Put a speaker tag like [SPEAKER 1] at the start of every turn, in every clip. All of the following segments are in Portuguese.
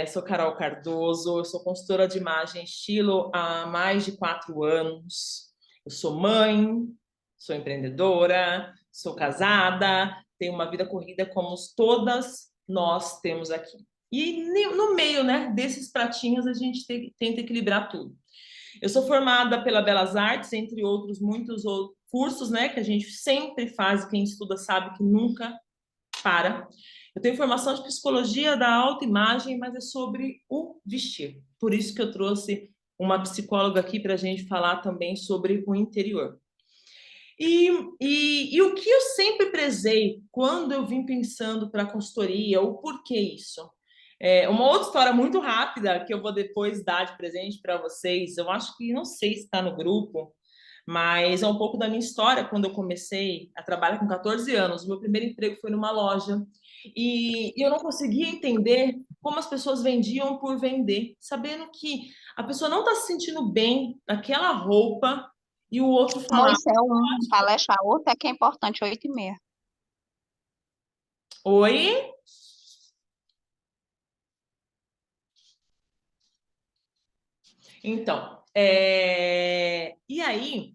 [SPEAKER 1] Sou Carol Cardoso, eu sou consultora de imagem estilo há mais de 4 anos. Eu sou mãe, sou empreendedora, sou casada, tenho uma vida corrida como todas nós temos aqui. E no meio, né, desses pratinhos a gente tenta equilibrar tudo. Eu sou formada pela Belas Artes, entre outros muitos outros cursos, né, que a gente sempre faz, quem estuda sabe que nunca para. Eu tenho formação de psicologia da autoimagem, mas é sobre o vestir. Por isso que eu trouxe uma psicóloga aqui para a gente falar também sobre o interior. E o que eu sempre prezei quando eu vim pensando para a consultoria, o porquê isso? Uma outra história muito rápida que eu vou depois dar de presente para vocês. Eu acho que não sei se está no grupo, mas é um pouco da minha história quando eu comecei a trabalhar com 14 anos. O meu primeiro emprego foi numa loja e eu não conseguia entender como as pessoas vendiam por vender, sabendo que a pessoa não está se sentindo bem naquela roupa e o outro falar:
[SPEAKER 2] Moisés, palestra a outra é que é importante, 8h30.
[SPEAKER 1] oi? Então, e aí,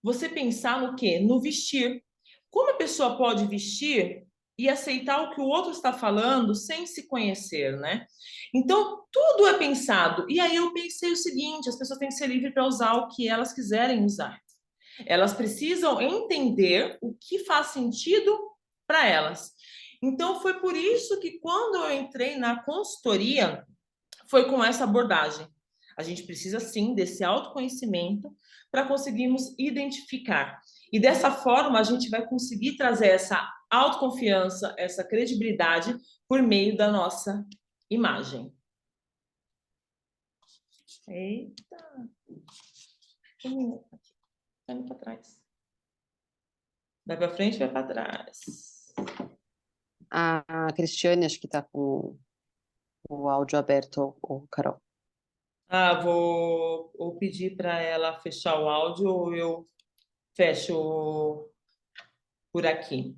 [SPEAKER 1] você pensar no quê? No vestir. Como a pessoa pode vestir e aceitar o que o outro está falando sem se conhecer, né? Então, tudo é pensado. E aí eu pensei o seguinte: as pessoas têm que ser livres para usar o que elas quiserem usar. Elas precisam entender o que faz sentido para elas. Então, foi por isso que quando eu entrei na consultoria, foi com essa abordagem. A gente precisa sim desse autoconhecimento para conseguirmos identificar. E dessa forma a gente vai conseguir trazer essa autoconfiança, essa credibilidade por meio da nossa imagem. Eita! Vai para trás. Vai para frente, vai para trás.
[SPEAKER 3] A Cristiane, acho que está com o áudio aberto, o Carol.
[SPEAKER 1] Vou ou pedir para ela fechar o áudio ou eu fecho por aqui.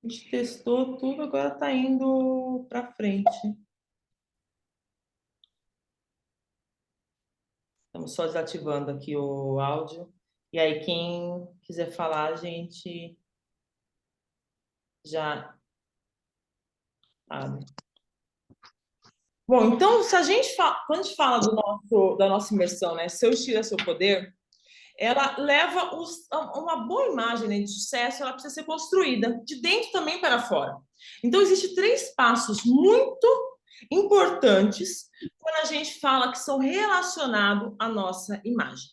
[SPEAKER 1] A gente testou tudo, agora está indo para frente. Estamos só desativando aqui o áudio. E aí, quem quiser falar, a gente já abre. Bom, então, se a gente quando a gente fala da nossa imersão, né? Seu estilo é seu poder, ela leva uma boa imagem, né, de sucesso, ela precisa ser construída de dentro também para fora. Então, existem 3 passos muito importantes quando a gente fala que são relacionados à nossa imagem.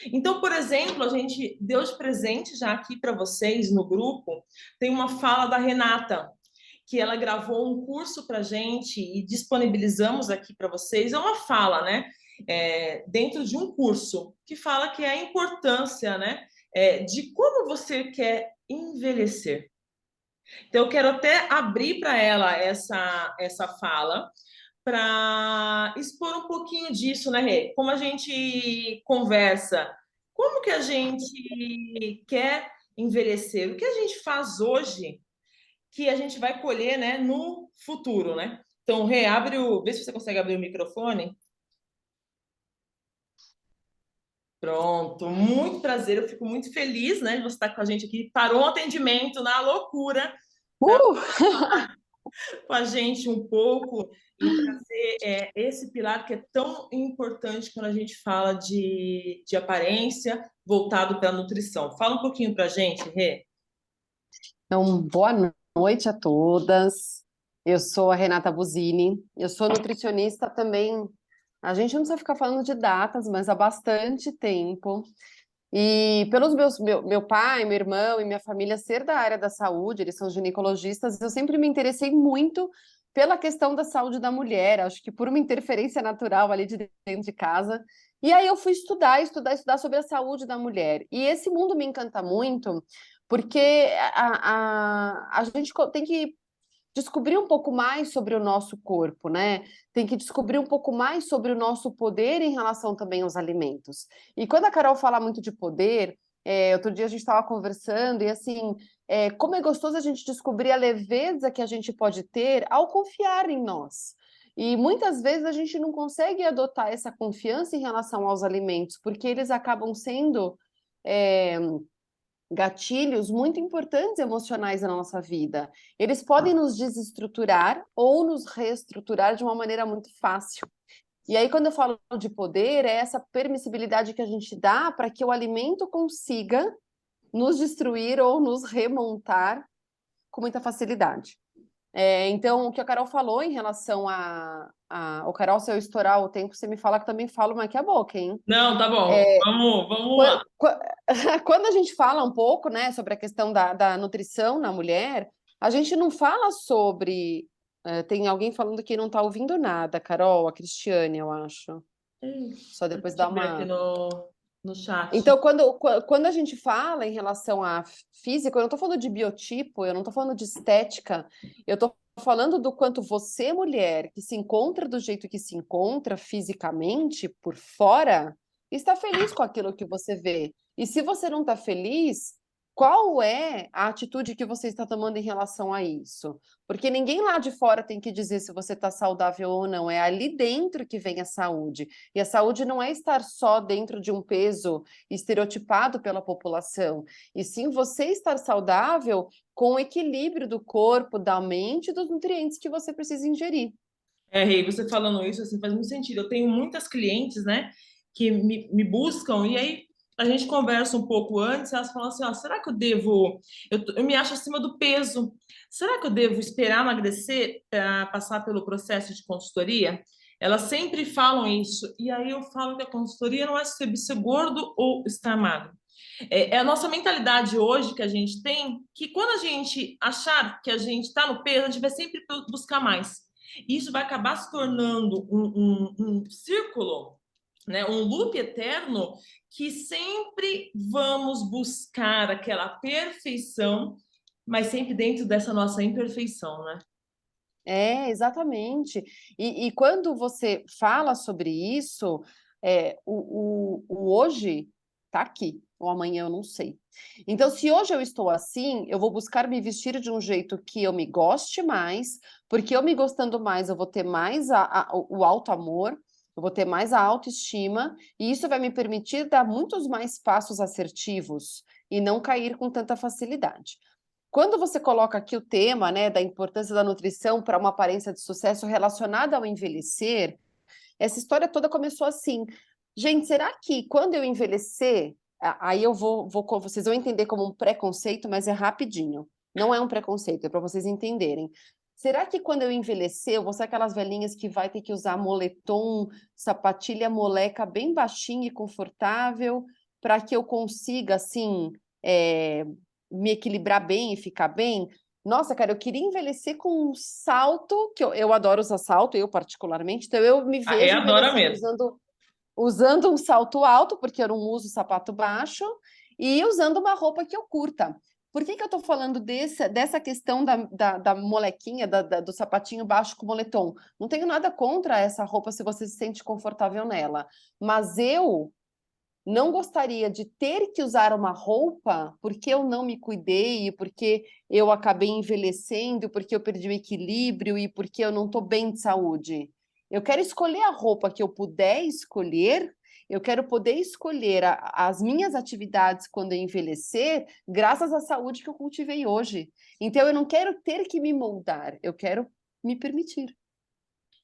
[SPEAKER 1] Então, por exemplo, a gente deu de presente já aqui para vocês no grupo, tem uma fala da Renata, que ela gravou um curso para a gente e disponibilizamos aqui para vocês. É uma fala, né? Dentro de um curso, que fala que é a importância, né? De como você quer envelhecer. Então, eu quero até abrir para ela essa fala, para expor um pouquinho disso, né, Rê? Como a gente conversa, como que a gente quer envelhecer, o que a gente faz hoje que a gente vai colher, né, no futuro, né? Então, Rê, vê se você consegue abrir o microfone. Pronto, muito prazer, eu fico muito feliz, né, de você estar com a gente aqui. Parou um atendimento na loucura com a gente um pouco e trazer esse pilar que é tão importante quando a gente fala de aparência voltado para a nutrição. Fala um pouquinho para a gente, Rê.
[SPEAKER 3] Então, boa noite a todas. Eu sou a Renata Buzini, eu sou nutricionista também. A gente não precisa ficar falando de datas, mas há bastante tempo. E pelos meu pai, meu irmão e minha família ser da área da saúde, eles são ginecologistas, eu sempre me interessei muito pela questão da saúde da mulher, acho que por uma interferência natural ali de dentro de casa. E aí eu fui estudar sobre a saúde da mulher. E esse mundo me encanta muito, porque a gente tem que descobrir um pouco mais sobre o nosso corpo, né? Tem que descobrir um pouco mais sobre o nosso poder em relação também aos alimentos. E quando a Carol fala muito de poder, outro dia a gente estava conversando e assim, como é gostoso a gente descobrir a leveza que a gente pode ter ao confiar em nós. E muitas vezes a gente não consegue adotar essa confiança em relação aos alimentos, porque eles acabam sendo gatilhos muito importantes emocionais na nossa vida. Eles podem nos desestruturar ou nos reestruturar de uma maneira muito fácil. E aí, quando eu falo de poder, é essa permissibilidade que a gente dá para que o alimento consiga nos destruir ou nos remontar com muita facilidade. Então, o que a Carol falou em relação O Carol, se eu estourar o tempo, você me fala que também falo mais que a boca, hein?
[SPEAKER 1] Não, tá bom. Vamos lá.
[SPEAKER 3] Quando a gente fala um pouco, né, sobre a questão da nutrição na mulher, a gente não fala sobre... tem alguém falando que não está ouvindo nada, Carol, a Cristiane, eu acho. Só depois
[SPEAKER 1] Deixa
[SPEAKER 3] dá
[SPEAKER 1] eu ver aqui
[SPEAKER 3] uma...
[SPEAKER 1] no chat.
[SPEAKER 3] Então, quando a gente fala em relação a físico, eu não estou falando de biotipo, eu não estou falando de estética, eu estou falando do quanto você, mulher, que se encontra do jeito que se encontra fisicamente, por fora, está feliz com aquilo que você vê. E se você não está feliz, qual é a atitude que você está tomando em relação a isso? Porque ninguém lá de fora tem que dizer se você está saudável ou não, é ali dentro que vem a saúde. E a saúde não é estar só dentro de um peso estereotipado pela população, e sim você estar saudável com o equilíbrio do corpo, da mente e dos nutrientes que você precisa ingerir.
[SPEAKER 1] Rei, você falando isso assim, faz muito sentido. Eu tenho muitas clientes, né, que me buscam e aí a gente conversa um pouco antes, elas falam assim, ó, será que eu devo... Eu me acho acima do peso. Será que eu devo esperar emagrecer para passar pelo processo de consultoria? Elas sempre falam isso. E aí eu falo que a consultoria não é sobre ser gordo ou estar magro. É a nossa mentalidade hoje que a gente tem, que quando a gente achar que a gente está no peso, a gente vai sempre buscar mais. Isso vai acabar se tornando um círculo, né? Um loop eterno, que sempre vamos buscar aquela perfeição, mas sempre dentro dessa nossa imperfeição, né?
[SPEAKER 3] Exatamente. E quando você fala sobre isso, o hoje está aqui, o amanhã eu não sei. Então, se hoje eu estou assim, eu vou buscar me vestir de um jeito que eu me goste mais, porque eu me gostando mais, eu vou ter mais o auto-amor, eu vou ter mais a autoestima, e isso vai me permitir dar muitos mais passos assertivos e não cair com tanta facilidade. Quando você coloca aqui o tema, né, da importância da nutrição para uma aparência de sucesso relacionada ao envelhecer, essa história toda começou assim. Gente, será que quando eu envelhecer, aí vocês vão entender como um preconceito, mas é rapidinho. Não é um preconceito, é para vocês entenderem. Será que quando eu envelhecer, eu vou ser aquelas velhinhas que vai ter que usar moletom, sapatilha moleca bem baixinha e confortável, para que eu consiga, assim, me equilibrar bem e ficar bem? Nossa, cara, eu queria envelhecer com um salto, que eu adoro usar salto, eu particularmente, então eu me vejo
[SPEAKER 1] Adora
[SPEAKER 3] envelhecendo
[SPEAKER 1] mesmo.
[SPEAKER 3] usando um salto alto, porque eu não uso sapato baixo, e usando uma roupa que eu curta. Por que eu estou falando dessa questão da molequinha, do sapatinho baixo com moletom? Não tenho nada contra essa roupa se você se sente confortável nela, mas eu não gostaria de ter que usar uma roupa porque eu não me cuidei, porque eu acabei envelhecendo, porque eu perdi o equilíbrio e porque eu não estou bem de saúde. Eu quero escolher a roupa que eu puder escolher, eu quero poder escolher as minhas atividades quando eu envelhecer, graças à saúde que eu cultivei hoje. Então, eu não quero ter que me moldar, eu quero me permitir.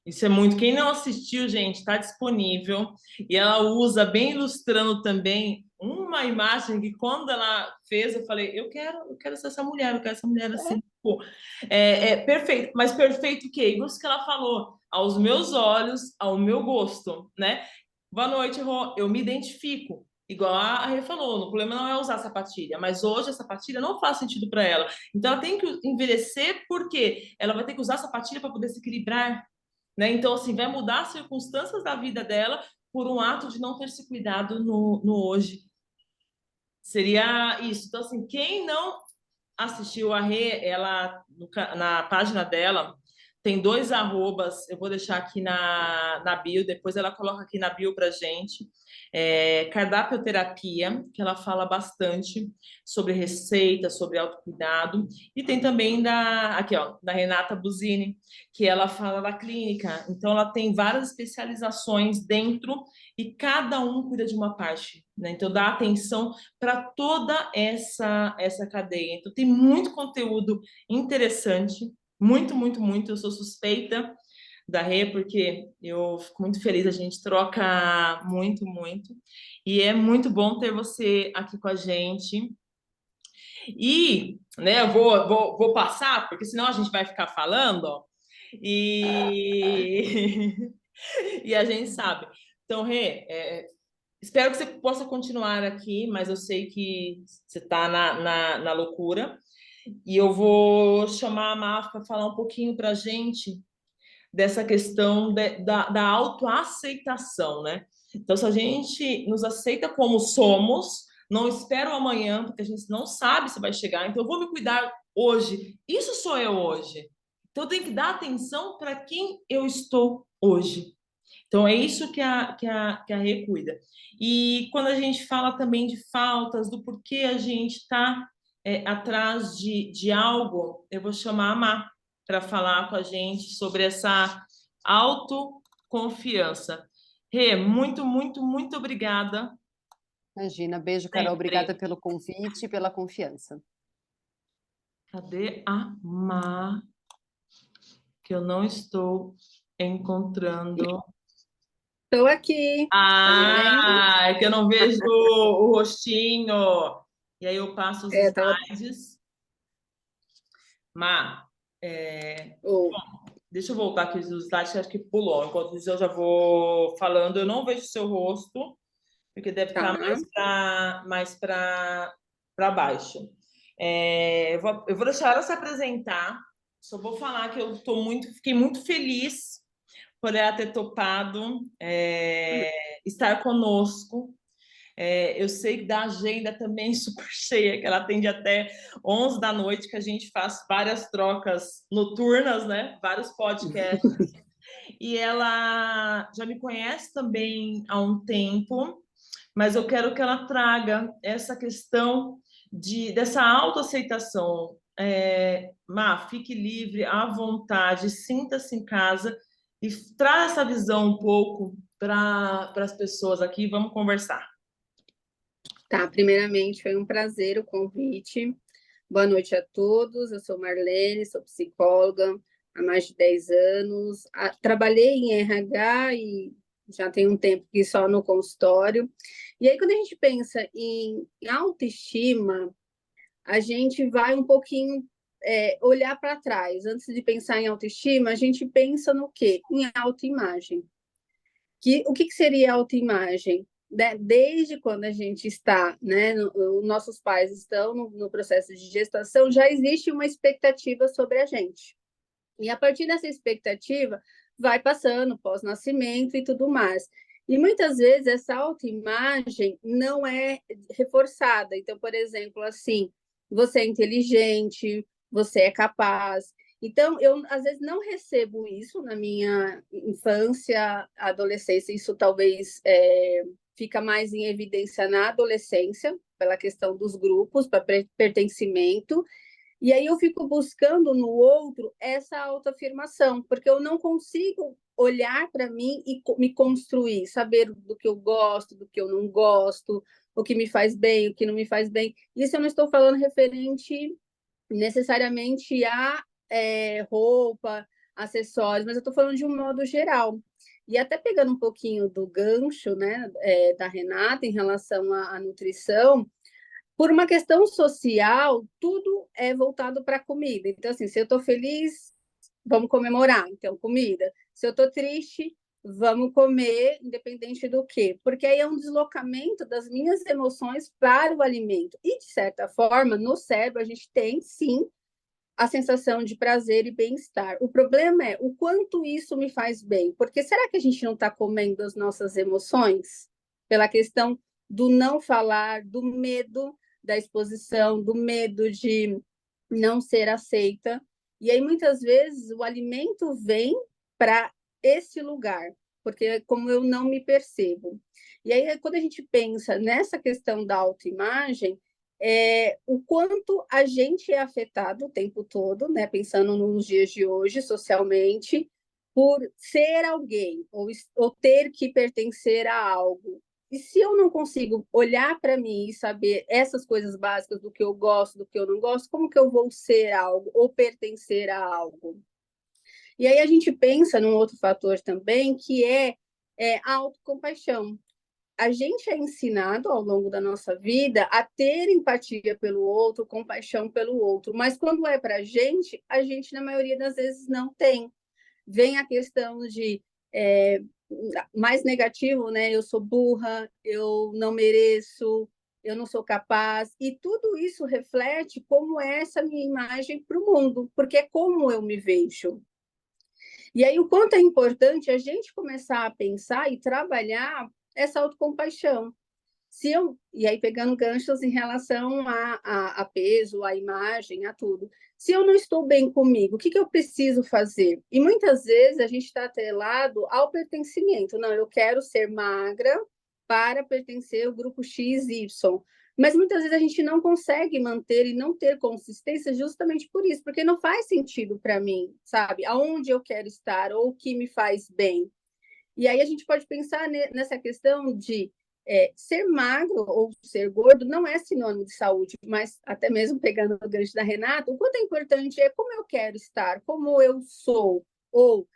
[SPEAKER 1] Isso é muito. Quem não assistiu, gente, está disponível. E ela usa, bem ilustrando também, uma imagem que quando ela fez, eu falei, eu quero ser essa mulher, eu quero essa mulher assim. Pô, perfeito. Mas perfeito o quê? Isso que ela falou, aos meus olhos, ao meu gosto, né? Boa noite, Rô. Eu me identifico. Igual a Rê falou, o problema não é usar sapatilha, mas hoje a sapatilha não faz sentido para ela. Então ela tem que envelhecer porque ela vai ter que usar sapatilha para poder se equilibrar, né? Então, assim, vai mudar as circunstâncias da vida dela por um ato de não ter se cuidado no hoje. Seria isso. Então, assim, quem não assistiu a Rê, ela, na página dela, tem 2 arrobas, eu vou deixar aqui na bio, depois ela coloca aqui na bio pra gente. Cardápio-terapia, que ela fala bastante sobre receita, sobre autocuidado. E tem também aqui, ó, da Renata Buzini, que ela fala da clínica. Então, ela tem várias especializações dentro e cada um cuida de uma parte, né? Então, dá atenção para toda essa cadeia. Então, tem muito conteúdo interessante, muito, muito, muito. Eu sou suspeita da Rê, porque eu fico muito feliz, a gente troca muito, muito. E é muito bom ter você aqui com a gente. E, né, eu vou passar, porque senão a gente vai ficar falando, ó, e, e a gente sabe. Então, Rê, espero que você possa continuar aqui, mas eu sei que você está na loucura. E eu vou chamar a Maf para falar um pouquinho para a gente dessa questão da autoaceitação, né? Então, se a gente nos aceita como somos, não espero amanhã, porque a gente não sabe se vai chegar, então eu vou me cuidar hoje. Isso sou eu hoje. Então, eu tenho que dar atenção para quem eu estou hoje. Então, é isso que a Rê cuida. E quando a gente fala também de faltas, do porquê a gente está atrás de algo, eu vou chamar a Má para falar com a gente sobre essa autoconfiança. Rê, muito, muito, muito obrigada.
[SPEAKER 3] Imagina, beijo, Carol, obrigada pelo convite e pela confiança.
[SPEAKER 1] Cadê a Má? Que eu não estou encontrando.
[SPEAKER 4] Estou aqui.
[SPEAKER 1] É que eu não vejo o rostinho. E aí eu passo os slides. Má, deixa eu voltar aqui os slides, que acho que pulou. Enquanto isso, eu já vou falando. Eu não vejo o seu rosto, porque deve estar mais para baixo. Eu vou deixar ela se apresentar. Só vou falar que eu fiquei muito feliz por ela ter topado estar conosco. Eu sei que da agenda também super cheia, que ela atende até 11 da noite, que a gente faz várias trocas noturnas, né? Vários podcasts. E ela já me conhece também há um tempo, mas eu quero que ela traga essa questão dessa autoaceitação. Má, fique livre, à vontade, sinta-se em casa e traz essa visão um pouco para as pessoas aqui. Vamos conversar.
[SPEAKER 4] Tá, primeiramente foi um prazer o convite. Boa noite a todos. Eu sou Marlene, sou psicóloga há mais de 10 anos. Trabalhei em RH e já tem um tempo que só no consultório. E aí, quando a gente pensa em autoestima, a gente vai um pouquinho olhar para trás. Antes de pensar em autoestima, a gente pensa no quê? Em autoimagem. O que seria autoimagem? Desde quando a gente está, né, nossos pais estão no processo de gestação, já existe uma expectativa sobre a gente. E a partir dessa expectativa, vai passando pós-nascimento e tudo mais. E muitas vezes essa autoimagem não é reforçada. Então, por exemplo, assim, você é inteligente, você é capaz. Então, eu, às vezes, não recebo isso na minha infância, adolescência. Isso talvez fica mais em evidência na adolescência, pela questão dos grupos, para pertencimento. E aí eu fico buscando no outro essa autoafirmação, porque eu não consigo olhar para mim e me construir, saber do que eu gosto, do que eu não gosto, o que me faz bem, o que não me faz bem. Isso eu não estou falando referente necessariamente a roupa, acessórios, mas eu estou falando de um modo geral. E até pegando um pouquinho do gancho, né, da Renata em relação à nutrição, por uma questão social, tudo é voltado para a comida. Então, assim, se eu estou feliz, vamos comemorar, então, comida. Se eu estou triste, vamos comer, independente do quê. Porque aí é um deslocamento das minhas emoções para o alimento. E, de certa forma, no cérebro, a gente tem, sim, a sensação de prazer e bem-estar. O problema é o quanto isso me faz bem. Porque será que a gente não está comendo as nossas emoções? Pela questão do não falar, do medo da exposição, do medo de não ser aceita. E aí, muitas vezes, o alimento vem para esse lugar, porque é como eu não me percebo. E aí, quando a gente pensa nessa questão da autoimagem, o quanto a gente é afetado o tempo todo, né, pensando nos dias de hoje, socialmente, por ser alguém, ou ter que pertencer a algo. E se eu não consigo olhar para mim e saber essas coisas básicas do que eu gosto, do que eu não gosto, como que eu vou ser algo ou pertencer a algo? E aí a gente pensa num outro fator também, que é a autocompaixão. A gente é ensinado ao longo da nossa vida a ter empatia pelo outro, compaixão pelo outro, mas quando é para a gente, na maioria das vezes, não tem. Vem a questão de mais negativo, né? Eu sou burra, eu não mereço, eu não sou capaz, e tudo isso reflete como é essa minha imagem para o mundo, porque é como eu me vejo. E aí, o quanto é importante a gente começar a pensar e trabalhar essa autocompaixão. E aí pegando ganchos em relação a peso, a imagem, a tudo. Se eu não estou bem comigo, o que eu preciso fazer? E muitas vezes a gente está atrelado ao pertencimento. Não, eu quero ser magra para pertencer ao grupo XY. Mas muitas vezes a gente não consegue manter e não ter consistência justamente por isso, porque não faz sentido para mim, sabe? Aonde eu quero estar ou o que me faz bem. E aí a gente pode pensar nessa questão de ser magro ou ser gordo não é sinônimo de saúde, mas até mesmo pegando o gancho da Renata, o quanto é importante é como eu quero estar, como eu sou, ou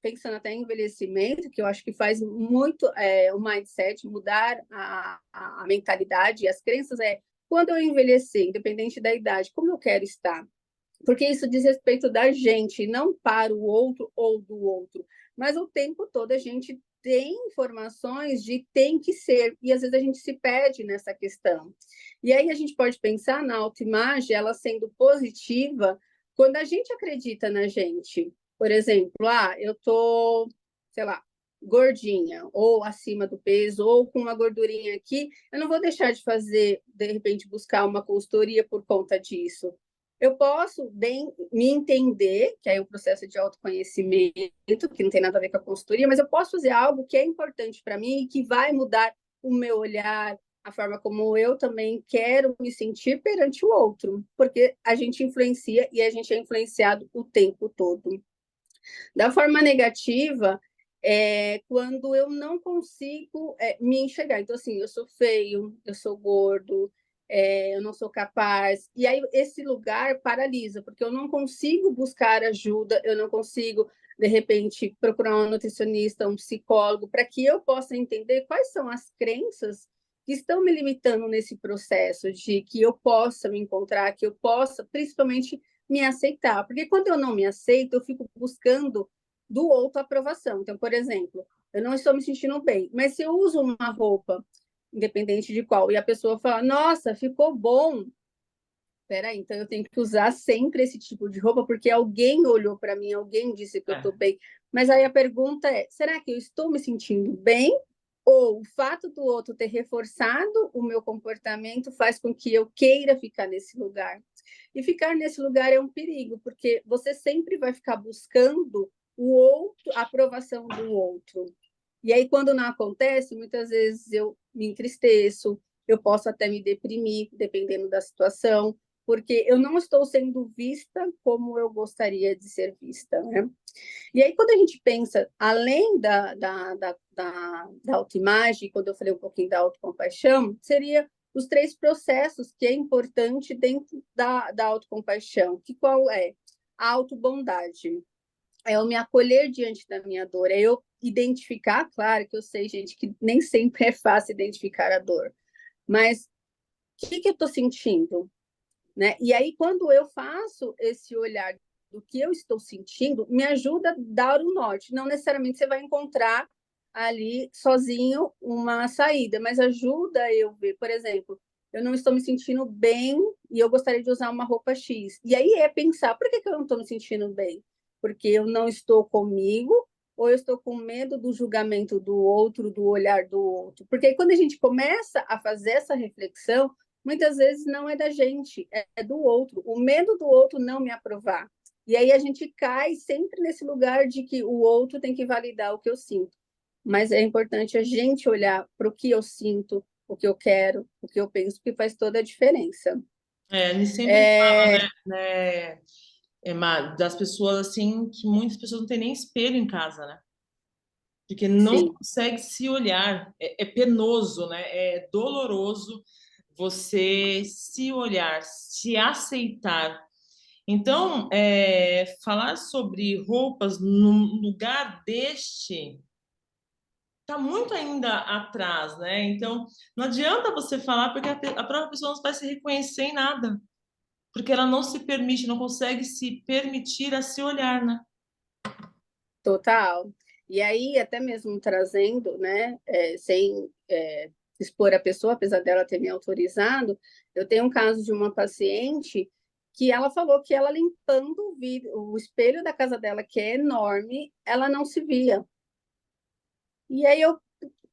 [SPEAKER 4] pensando até em envelhecimento, que eu acho que faz muito o mindset, mudar a mentalidade e as crenças, quando eu envelhecer, independente da idade, como eu quero estar. Porque isso diz respeito da gente, não para o outro ou do outro. Mas o tempo todo a gente tem informações de tem que ser, e às vezes a gente se perde nessa questão. E aí a gente pode pensar na autoimagem, ela sendo positiva, quando a gente acredita na gente. Por exemplo, eu tô, sei lá, gordinha, ou acima do peso, ou com uma gordurinha aqui, eu não vou deixar de fazer, de repente, buscar uma consultoria por conta disso. Eu posso bem me entender, que é o processo de autoconhecimento, que não tem nada a ver com a consultoria, mas eu posso fazer algo que é importante para mim e que vai mudar o meu olhar, a forma como eu também quero me sentir perante o outro, porque a gente influencia e a gente é influenciado o tempo todo. Da forma negativa, quando eu não consigo me enxergar. Então, assim, eu sou feio, eu sou gordo, eu não sou capaz. E aí esse lugar paralisa, porque eu não consigo buscar ajuda, eu não consigo, de repente, procurar um nutricionista, um psicólogo, para que eu possa entender quais são as crenças que estão me limitando nesse processo de que eu possa me encontrar, que eu possa, principalmente, me aceitar. Porque quando eu não me aceito, eu fico buscando do outro aprovação. Então, por exemplo, eu não estou me sentindo bem, mas se eu uso uma roupa, independente de qual, e a pessoa fala, nossa, ficou bom. Peraí, então eu tenho que usar sempre esse tipo de roupa, porque alguém olhou para mim, alguém disse que eu estou bem. Mas aí a pergunta é, será que eu estou me sentindo bem? Ou o fato do outro ter reforçado o meu comportamento faz com que eu queira ficar nesse lugar? E ficar nesse lugar é um perigo, porque você sempre vai ficar buscando o outro, a aprovação do outro. E aí, quando não acontece, muitas vezes eu me entristeço, eu posso até me deprimir, dependendo da situação, porque eu não estou sendo vista como eu gostaria de ser vista, né? E aí, quando a gente pensa, além da autoimagem, quando eu falei um pouquinho da autocompaixão, seria os 3 processos que é importante dentro da autocompaixão, que qual é? A autobondade. É eu me acolher diante da minha dor, é eu identificar, claro que eu sei, gente, que nem sempre é fácil identificar a dor, mas o que eu estou sentindo? Né? E aí, quando eu faço esse olhar do que eu estou sentindo, me ajuda a dar o norte. Não necessariamente você vai encontrar ali sozinho uma saída, mas ajuda eu ver, por exemplo, eu não estou me sentindo bem e eu gostaria de usar uma roupa X. E aí é pensar, por que eu não estou me sentindo bem? Porque eu não estou comigo ou eu estou com medo do julgamento do outro, do olhar do outro? Porque aí, quando a gente começa a fazer essa reflexão, muitas vezes não é da gente, é do outro. O medo do outro não me aprovar. E aí a gente cai sempre nesse lugar de que o outro tem que validar o que eu sinto. Mas é importante a gente olhar para o que eu sinto, o que eu quero, o que eu penso, que faz toda a diferença.
[SPEAKER 1] A gente sempre fala, Má, das pessoas assim, que muitas pessoas não têm nem espelho em casa, né? Porque não
[SPEAKER 4] Sim,
[SPEAKER 1] consegue se olhar. É penoso, né? É doloroso você se olhar, se aceitar. Então, falar sobre roupas num lugar deste está muito ainda atrás, né? Então, não adianta você falar porque a própria pessoa não vai se reconhecer em nada, porque ela não se permite, não consegue se permitir a se olhar, né?
[SPEAKER 4] total. E aí, até mesmo trazendo, né, sem expor a pessoa, apesar dela ter me autorizado, eu tenho um caso de uma paciente que ela falou que ela limpando o espelho da casa dela, que é enorme, ela não se via. E aí eu,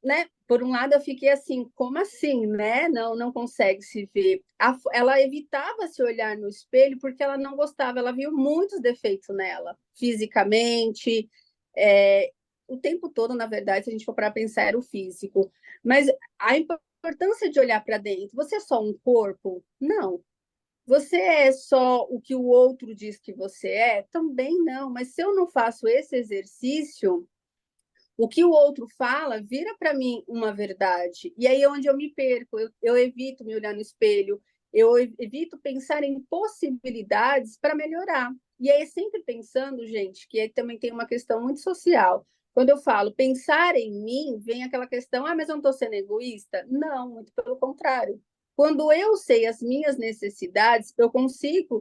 [SPEAKER 4] né, por um lado eu fiquei assim, como assim, né? Não consegue se ver. Ela evitava se olhar no espelho porque ela não gostava, ela viu muitos defeitos nela, fisicamente, é, o tempo todo, na verdade, se a gente for para pensar, era o físico. Mas a importância de olhar para dentro, você é só um corpo? Não. Você é só o que o outro diz que você é? Também não. Mas se eu não faço esse exercício, o que o outro fala vira para mim uma verdade. E aí é onde eu me perco, eu evito me olhar no espelho, eu evito pensar em possibilidades para melhorar. E aí sempre pensando, gente, que aí também tem uma questão muito social. Quando eu falo pensar em mim, vem aquela questão, mas eu não estou sendo egoísta? Não, muito pelo contrário. Quando eu sei as minhas necessidades, eu consigo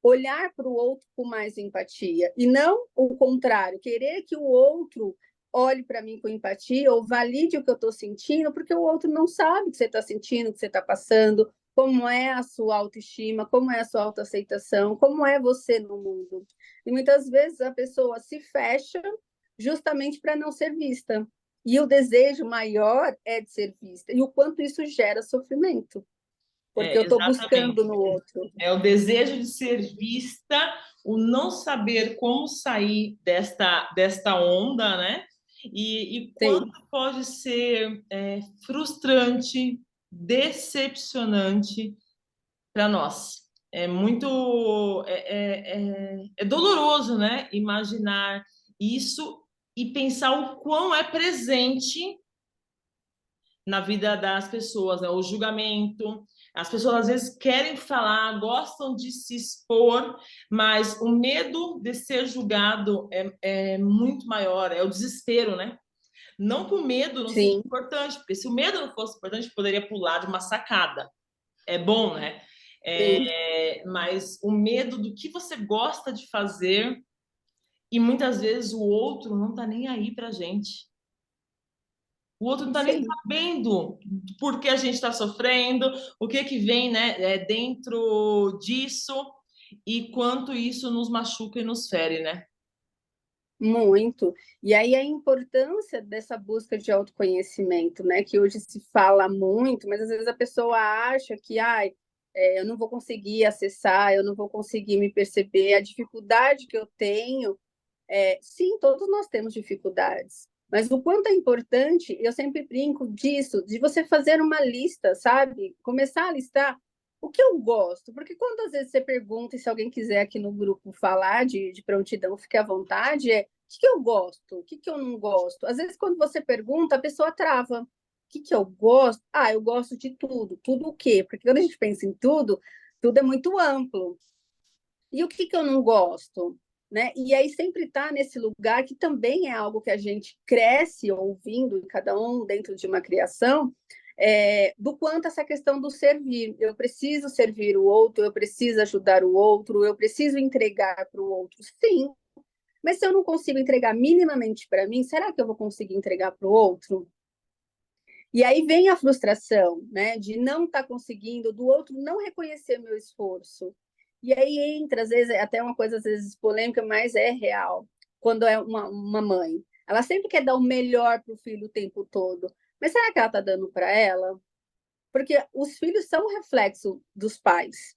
[SPEAKER 4] olhar para o outro com mais empatia. E não o contrário, querer que o outro olhe para mim com empatia ou valide o que eu estou sentindo, porque o outro não sabe o que você está sentindo, o que você está passando, como é a sua autoestima, como é a sua autoaceitação, como é você no mundo. E muitas vezes a pessoa se fecha justamente para não ser vista. E o desejo maior é de ser vista. E o quanto isso gera sofrimento, porque eu estou buscando
[SPEAKER 1] Exatamente.
[SPEAKER 4] no outro.
[SPEAKER 1] É o desejo de ser vista, o não saber como sair desta onda, né? E
[SPEAKER 4] Sim,
[SPEAKER 1] quanto pode ser frustrante, decepcionante para nós. É muito é doloroso, né? Imaginar isso e pensar o quão é presente na vida das pessoas, né? O julgamento. As pessoas às vezes querem falar, gostam de se expor, mas o medo de ser julgado é muito maior, é o desespero, né? Não que o medo não seja
[SPEAKER 4] sim,
[SPEAKER 1] importante, porque se o medo não fosse importante, poderia pular de uma sacada. É bom, né?
[SPEAKER 4] sim,
[SPEAKER 1] Mas o medo do que você gosta de fazer e muitas vezes o outro não tá nem aí pra gente. O outro não está nem
[SPEAKER 4] sim.
[SPEAKER 1] sabendo por que a gente está sofrendo, o que que vem, né, dentro disso e quanto isso nos machuca e nos fere, né?
[SPEAKER 4] Muito. E aí a importância dessa busca de autoconhecimento, né? Que hoje se fala muito, mas às vezes a pessoa acha que eu não vou conseguir acessar, eu não vou conseguir me perceber. A dificuldade que eu tenho, sim, todos nós temos dificuldades. Mas o quanto é importante, eu sempre brinco disso, de você fazer uma lista, sabe? Começar a listar o que eu gosto, porque quando às vezes você pergunta, e se alguém quiser aqui no grupo falar de prontidão, fique à vontade, que eu gosto, o que eu não gosto. Às vezes, quando você pergunta, a pessoa trava. O que eu gosto? Eu gosto de tudo. Tudo o quê? Porque quando a gente pensa em tudo, tudo é muito amplo. E o que eu não gosto? Né? E aí sempre está nesse lugar que também é algo que a gente cresce ouvindo, cada um dentro de uma criação, do quanto essa questão do servir. Eu preciso servir o outro, eu preciso ajudar o outro, eu preciso entregar para o outro. Sim, mas se eu não consigo entregar minimamente para mim, será que eu vou conseguir entregar para o outro? E aí vem a frustração, né, de não estar conseguindo, do outro não reconhecer meu esforço. E aí entra, às vezes, até uma coisa às vezes polêmica, mas é real. Quando é uma mãe, ela sempre quer dar o melhor para o filho o tempo todo. Mas será que ela está dando para ela? Porque os filhos são um reflexo dos pais.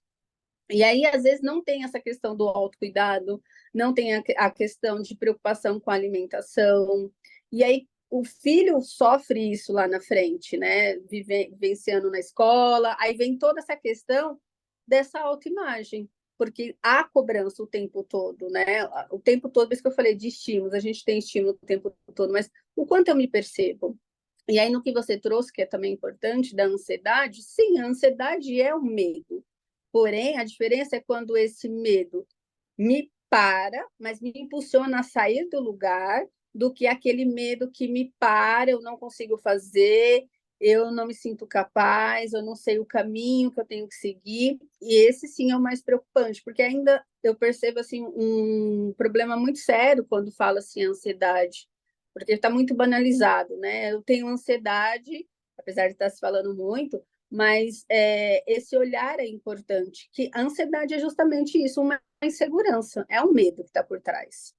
[SPEAKER 4] E aí, às vezes, não tem essa questão do autocuidado, não tem a questão de preocupação com a alimentação. E aí, o filho sofre isso lá na frente, né? Vivenciando na escola. Aí vem toda essa questão dessa autoimagem, porque há cobrança o tempo todo, né? O tempo todo, por isso que eu falei de estímulos, a gente tem estímulo o tempo todo, mas o quanto eu me percebo? E aí, no que você trouxe, que é também importante, da ansiedade, sim, a ansiedade é um medo. Porém, a diferença é quando esse medo me para, mas me impulsiona a sair do lugar, do que aquele medo que me para, eu não consigo fazer, eu não me sinto capaz, eu não sei o caminho que eu tenho que seguir. E esse sim é o mais preocupante, porque ainda eu percebo assim um problema muito sério quando fala assim ansiedade, porque está muito banalizado, né? Eu tenho ansiedade, apesar de estar se falando muito, mas esse olhar é importante, que a ansiedade é justamente isso, uma insegurança, é um medo que está por trás.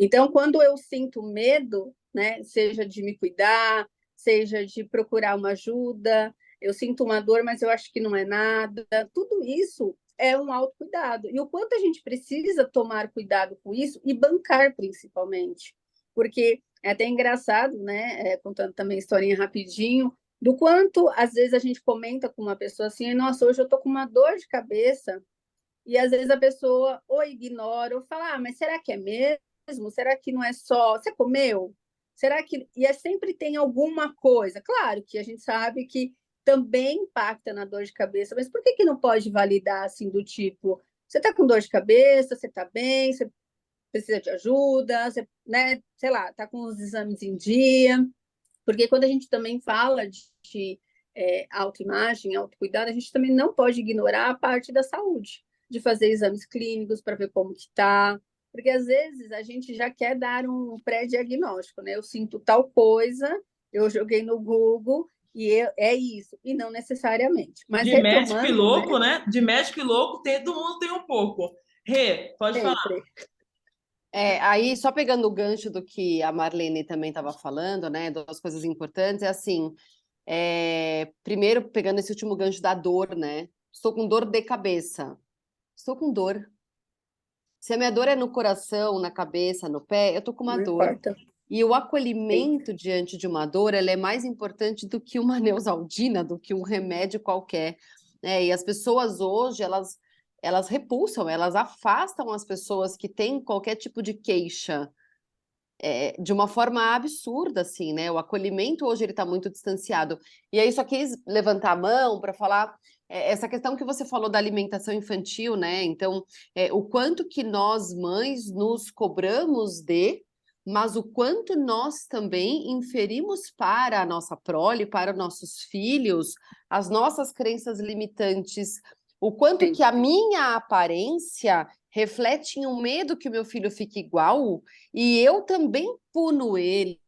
[SPEAKER 4] Então, quando eu sinto medo, né, seja de me cuidar, seja de procurar uma ajuda, eu sinto uma dor, mas eu acho que não é nada, tudo isso é um autocuidado. E o quanto a gente precisa tomar cuidado com isso e bancar, principalmente. Porque é até engraçado, né, contando também a historinha rapidinho, do quanto, às vezes, a gente comenta com uma pessoa assim, nossa, hoje eu tô com uma dor de cabeça, e às vezes a pessoa ou ignora, ou fala, mas será que é mesmo? Será que não é só... Você comeu? Será que... E sempre tem alguma coisa. Claro que a gente sabe que também impacta na dor de cabeça, mas por que não pode validar assim do tipo, você está com dor de cabeça, você está bem, você precisa de ajuda, você, né, sei lá, está com os exames em dia, porque quando a gente também fala de autoimagem, autocuidado, a gente também não pode ignorar a parte da saúde, de fazer exames clínicos para ver como que está, porque às vezes a gente já quer dar um pré-diagnóstico, né? Eu sinto tal coisa, eu joguei no Google e é isso, e não necessariamente. Mas
[SPEAKER 1] De médico e
[SPEAKER 4] retomando, né?
[SPEAKER 1] louco, né? De médico e louco, todo mundo tem um pouco. Rê, pode falar.
[SPEAKER 4] Sempre.
[SPEAKER 3] Aí, só pegando o gancho do que a Marlene também estava falando, né? Duas coisas importantes, é assim, primeiro, pegando esse último gancho da dor, né? Estou com dor de cabeça. Estou com dor. Se a minha dor é no coração, na cabeça, no pé, eu tô com uma
[SPEAKER 4] Não
[SPEAKER 3] dor.
[SPEAKER 4] importa.
[SPEAKER 3] E o
[SPEAKER 4] Sim.
[SPEAKER 3] acolhimento diante de uma dor, ela é mais importante do que uma Neosaldina, do que um remédio qualquer. E as pessoas hoje, elas repulsam, elas afastam as pessoas que têm qualquer tipo de queixa, de uma forma absurda, assim, né? O acolhimento hoje ele está muito distanciado. E aí só quis levantar a mão para falar essa questão que você falou da alimentação infantil, né? Então, o quanto que nós mães nos cobramos mas o quanto nós também inferimos para a nossa prole, para os nossos filhos, as nossas crenças limitantes, o quanto
[SPEAKER 4] Sim.
[SPEAKER 3] que a minha aparência reflete em um medo que o meu filho fique igual, e eu também puno ele,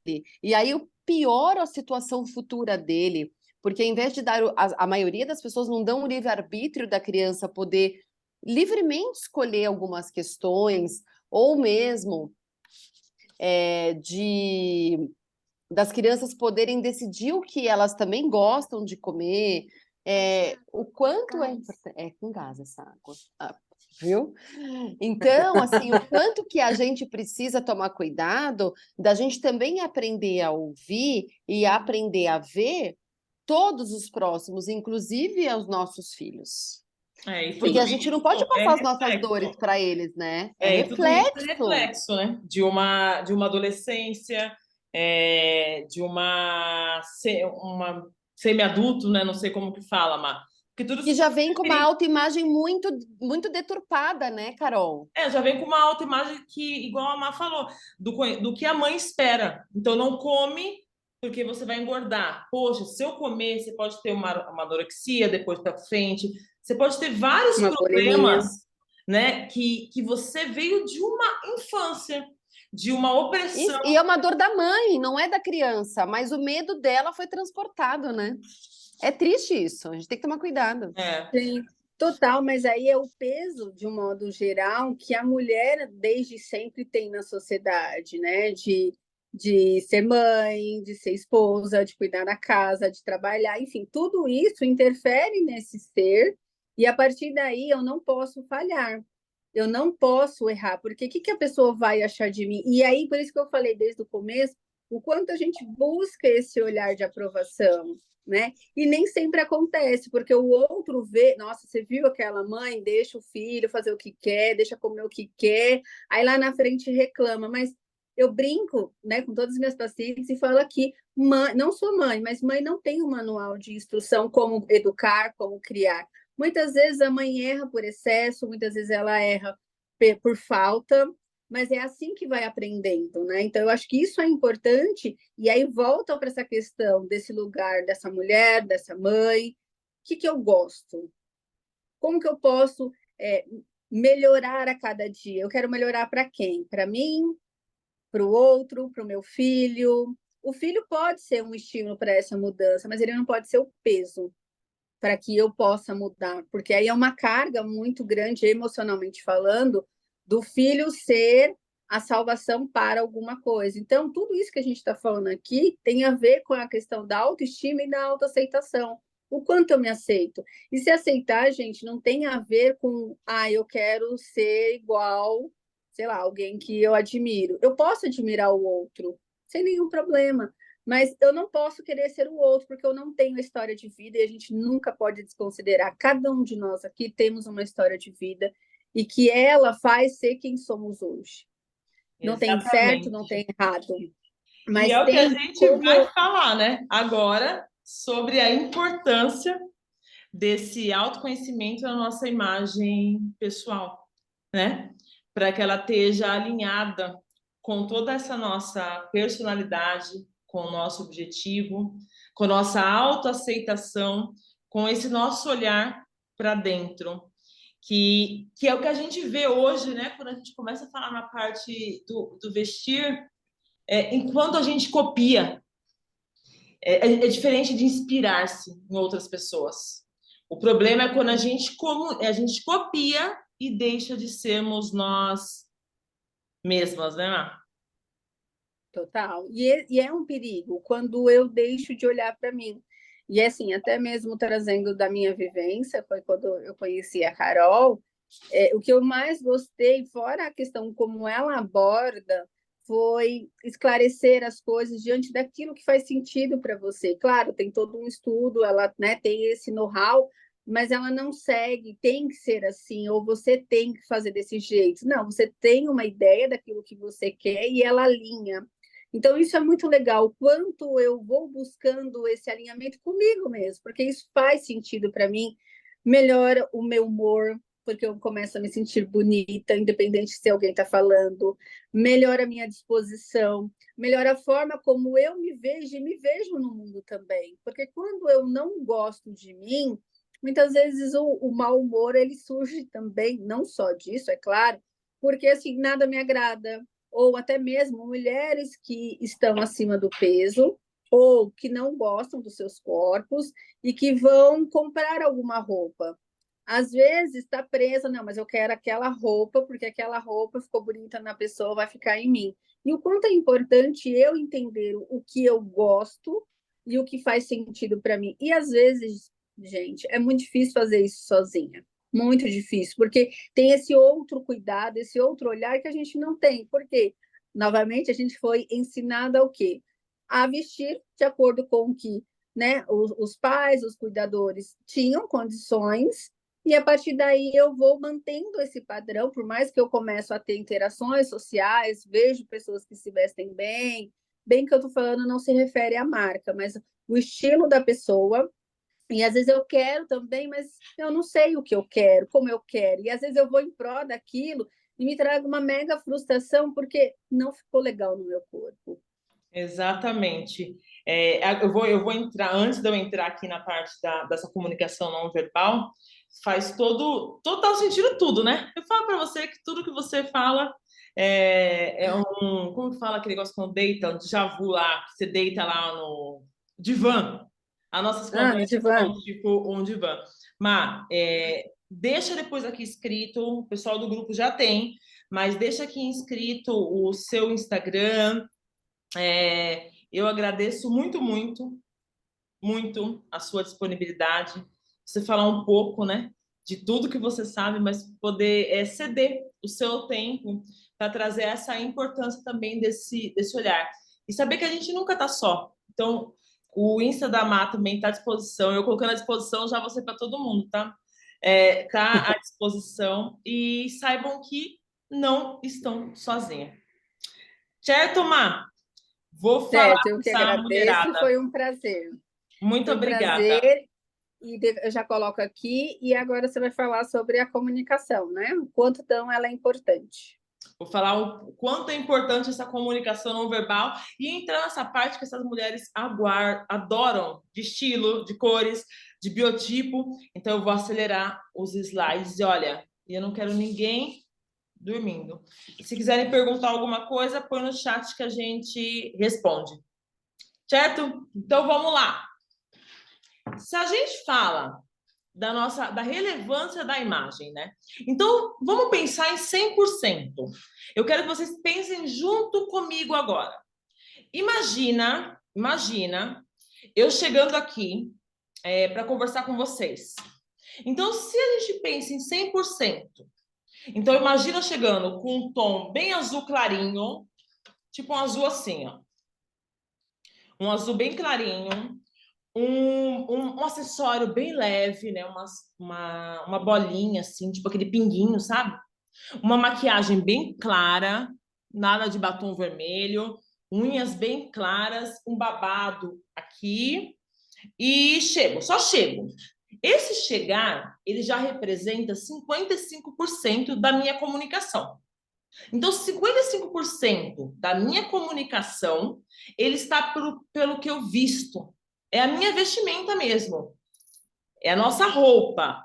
[SPEAKER 3] e aí eu pioro a situação futura dele, porque em vez de dar, a maioria das pessoas não dão o livre-arbítrio da criança poder livremente escolher algumas questões, ou mesmo das crianças poderem decidir o que elas também gostam de comer, o quanto é importante. É com gás essa água. Viu? Então, assim, o quanto que a gente precisa tomar cuidado da gente também aprender a ouvir e aprender a ver todos os próximos, inclusive aos nossos filhos.
[SPEAKER 1] E
[SPEAKER 3] Porque
[SPEAKER 1] tudo
[SPEAKER 3] a gente não pode
[SPEAKER 1] isso é
[SPEAKER 3] passar as nossas dores
[SPEAKER 1] reflexo.
[SPEAKER 3] para eles, né? É
[SPEAKER 1] E tudo isso é
[SPEAKER 3] reflexo.
[SPEAKER 1] reflexo, né? De uma adolescência, de uma semi-adulto, né? Não sei como que fala, mas porque tudo
[SPEAKER 3] Que
[SPEAKER 1] isso
[SPEAKER 3] já vem com uma autoimagem muito, muito deturpada, né, Carol?
[SPEAKER 1] já vem com uma autoimagem que, igual a Má falou, do que a mãe espera. Então, não come porque você vai engordar. Poxa, se eu comer, você pode ter uma anorexia depois para frente. Você pode ter vários
[SPEAKER 4] Uma bulimia.
[SPEAKER 1] problemas, né? Que você veio de uma infância, de uma opressão.
[SPEAKER 3] E é uma dor da mãe, não é da criança, mas o medo dela foi transportado, né? É triste isso, a gente tem que tomar cuidado.
[SPEAKER 4] Sim, total, mas aí é o peso, de um modo geral, que a mulher desde sempre tem na sociedade, né? De ser mãe, de ser esposa, de cuidar da casa, de trabalhar, enfim, tudo isso interfere nesse ser E a partir daí eu não posso falhar, eu não posso errar, porque o que a pessoa vai achar de mim? E aí, por isso que eu falei desde o começo, o quanto a gente busca esse olhar de aprovação, né? E nem sempre acontece, porque o outro vê, nossa, você viu aquela mãe, deixa o filho fazer o que quer, deixa comer o que quer, aí lá na frente reclama, mas eu brinco, né, com todas as minhas pacientes e falo aqui, mãe, não sou mãe, mas mãe não tem um manual de instrução como educar, como criar. Muitas vezes a mãe erra por excesso, muitas vezes ela erra por falta, mas é assim que vai aprendendo, né? Então, eu acho que isso é importante, e aí volta para essa questão desse lugar, dessa mulher, dessa mãe, o que eu gosto? Como que eu posso melhorar a cada dia? Eu quero melhorar para quem? Para mim, para o outro, para o meu filho. O filho pode ser um estímulo para essa mudança, mas ele não pode ser o peso para que eu possa mudar, porque aí é uma carga muito grande, emocionalmente falando, do filho ser a salvação para alguma coisa. Então, tudo isso que a gente está falando aqui tem a ver com a questão da autoestima e da autoaceitação. O quanto eu me aceito. E se aceitar, gente, não tem a ver com, eu quero ser igual, sei lá, alguém que eu admiro. Eu posso admirar o outro, sem nenhum problema. Mas eu não posso querer ser o outro, porque eu não tenho história de vida e a gente nunca pode desconsiderar. Cada um de nós aqui temos uma história de vida e que ela faz ser quem somos hoje. Não tem certo, não tem errado. Mas
[SPEAKER 1] e é o que a
[SPEAKER 4] tem
[SPEAKER 1] gente
[SPEAKER 4] como...
[SPEAKER 1] vai falar, né? Agora, sobre a importância desse autoconhecimento na nossa imagem pessoal, né? Para que ela esteja alinhada com toda essa nossa personalidade, com o nosso objetivo, com nossa autoaceitação, com esse nosso olhar para dentro, que é o que a gente vê hoje, né? Quando a gente começa a falar na parte do vestir, enquanto a gente copia, é diferente de inspirar-se em outras pessoas. O problema é quando a gente copia e deixa de sermos nós mesmas, né, Má?
[SPEAKER 4] Total. E é um perigo quando eu deixo de olhar para mim. E assim, até mesmo trazendo da minha vivência, foi quando eu conheci a Carol, o que eu mais gostei, fora a questão como ela aborda, foi esclarecer as coisas diante daquilo que faz sentido para você. Claro, tem todo um estudo, ela, né, tem esse know-how, mas ela não segue, tem que ser assim, ou você tem que fazer desse jeito. Não, você tem uma ideia daquilo que você quer e ela alinha. Então, isso é muito legal, o quanto eu vou buscando esse alinhamento comigo mesmo, porque isso faz sentido para mim, melhora o meu humor, porque eu começo a me sentir bonita, independente se alguém está falando, melhora a minha disposição, melhora a forma como eu me vejo e me vejo no mundo também. Porque quando eu não gosto de mim, muitas vezes o mau humor ele surge também, não só disso, é claro, porque assim, nada me agrada, ou até mesmo mulheres que estão acima do peso, ou que não gostam dos seus corpos e que vão comprar alguma roupa. Às vezes está presa, não, mas eu quero aquela roupa, porque aquela roupa ficou bonita na pessoa, vai ficar em mim. E o quanto é importante eu entender o que eu gosto e o que faz sentido para mim. E às vezes, gente, é muito difícil fazer isso sozinha. Muito difícil, porque tem esse outro cuidado, esse outro olhar que a gente não tem. Por quê? Novamente, a gente foi ensinada ao quê? A vestir de acordo com o que, né, os pais, os cuidadores tinham condições, e a partir daí eu vou mantendo esse padrão, por mais que eu comece a ter interações sociais, vejo pessoas que se vestem bem que eu estou falando não se refere à marca, mas o estilo da pessoa, e às vezes eu quero também, mas eu não sei o que eu quero, como eu quero. E às vezes eu vou em prol daquilo e me trago uma mega frustração porque não ficou legal no meu corpo.
[SPEAKER 1] Exatamente. Eu vou entrar, antes de eu entrar aqui na parte dessa comunicação não verbal, faz total sentido tudo, né? Eu falo para você que tudo que você fala como fala aquele negócio quando deita, um déjà vu lá, que você deita lá no divã. As nossas
[SPEAKER 4] No
[SPEAKER 1] conversas
[SPEAKER 4] divã.
[SPEAKER 1] são tipo um divã. Mas deixa depois aqui escrito, o pessoal do grupo já tem, mas deixa aqui inscrito o seu Instagram. Eu agradeço muito, muito, muito a sua disponibilidade. Você falar um pouco, né, de tudo que você sabe, mas poder ceder o seu tempo para trazer essa importância também desse olhar. E saber que a gente nunca está só. Então, o Insta da Má também está à disposição. Eu colocando à disposição, já vou ser para todo mundo, tá? Tá à disposição. E saibam que não estão sozinhas. Certo, Má? Vou falar
[SPEAKER 4] Certo, eu
[SPEAKER 1] com
[SPEAKER 4] que
[SPEAKER 1] essa
[SPEAKER 4] agradeço,
[SPEAKER 1] mulherada.
[SPEAKER 4] foi um prazer.
[SPEAKER 1] Muito
[SPEAKER 4] Foi um
[SPEAKER 1] obrigada.
[SPEAKER 4] prazer, e eu já coloco aqui, e agora você vai falar sobre a comunicação, né? O quanto então ela é importante.
[SPEAKER 1] Vou falar o quanto é importante essa comunicação não verbal e entrar nessa parte que essas mulheres adoram, de estilo, de cores, de biotipo. Então, eu vou acelerar os slides. E olha, eu não quero ninguém dormindo. Se quiserem perguntar alguma coisa, põe no chat que a gente responde. Certo? Então, vamos lá. Se a gente fala da relevância da imagem, né? Então, vamos pensar em 100%. Eu quero que vocês pensem junto comigo agora. Imagina eu chegando aqui para conversar com vocês. Então, se a gente pensa em 100%, então imagina eu chegando com um tom bem azul clarinho, tipo um azul assim, ó. Um azul bem clarinho, um acessório bem leve, né? Uma bolinha, assim, tipo aquele pinguinho, sabe? Uma maquiagem bem clara, nada de batom vermelho, unhas bem claras, um babado aqui e só chego. Esse chegar, ele já representa 55% da minha comunicação. Então, 55% da minha comunicação, ele está pelo que eu visto. É a minha vestimenta mesmo. É a nossa roupa.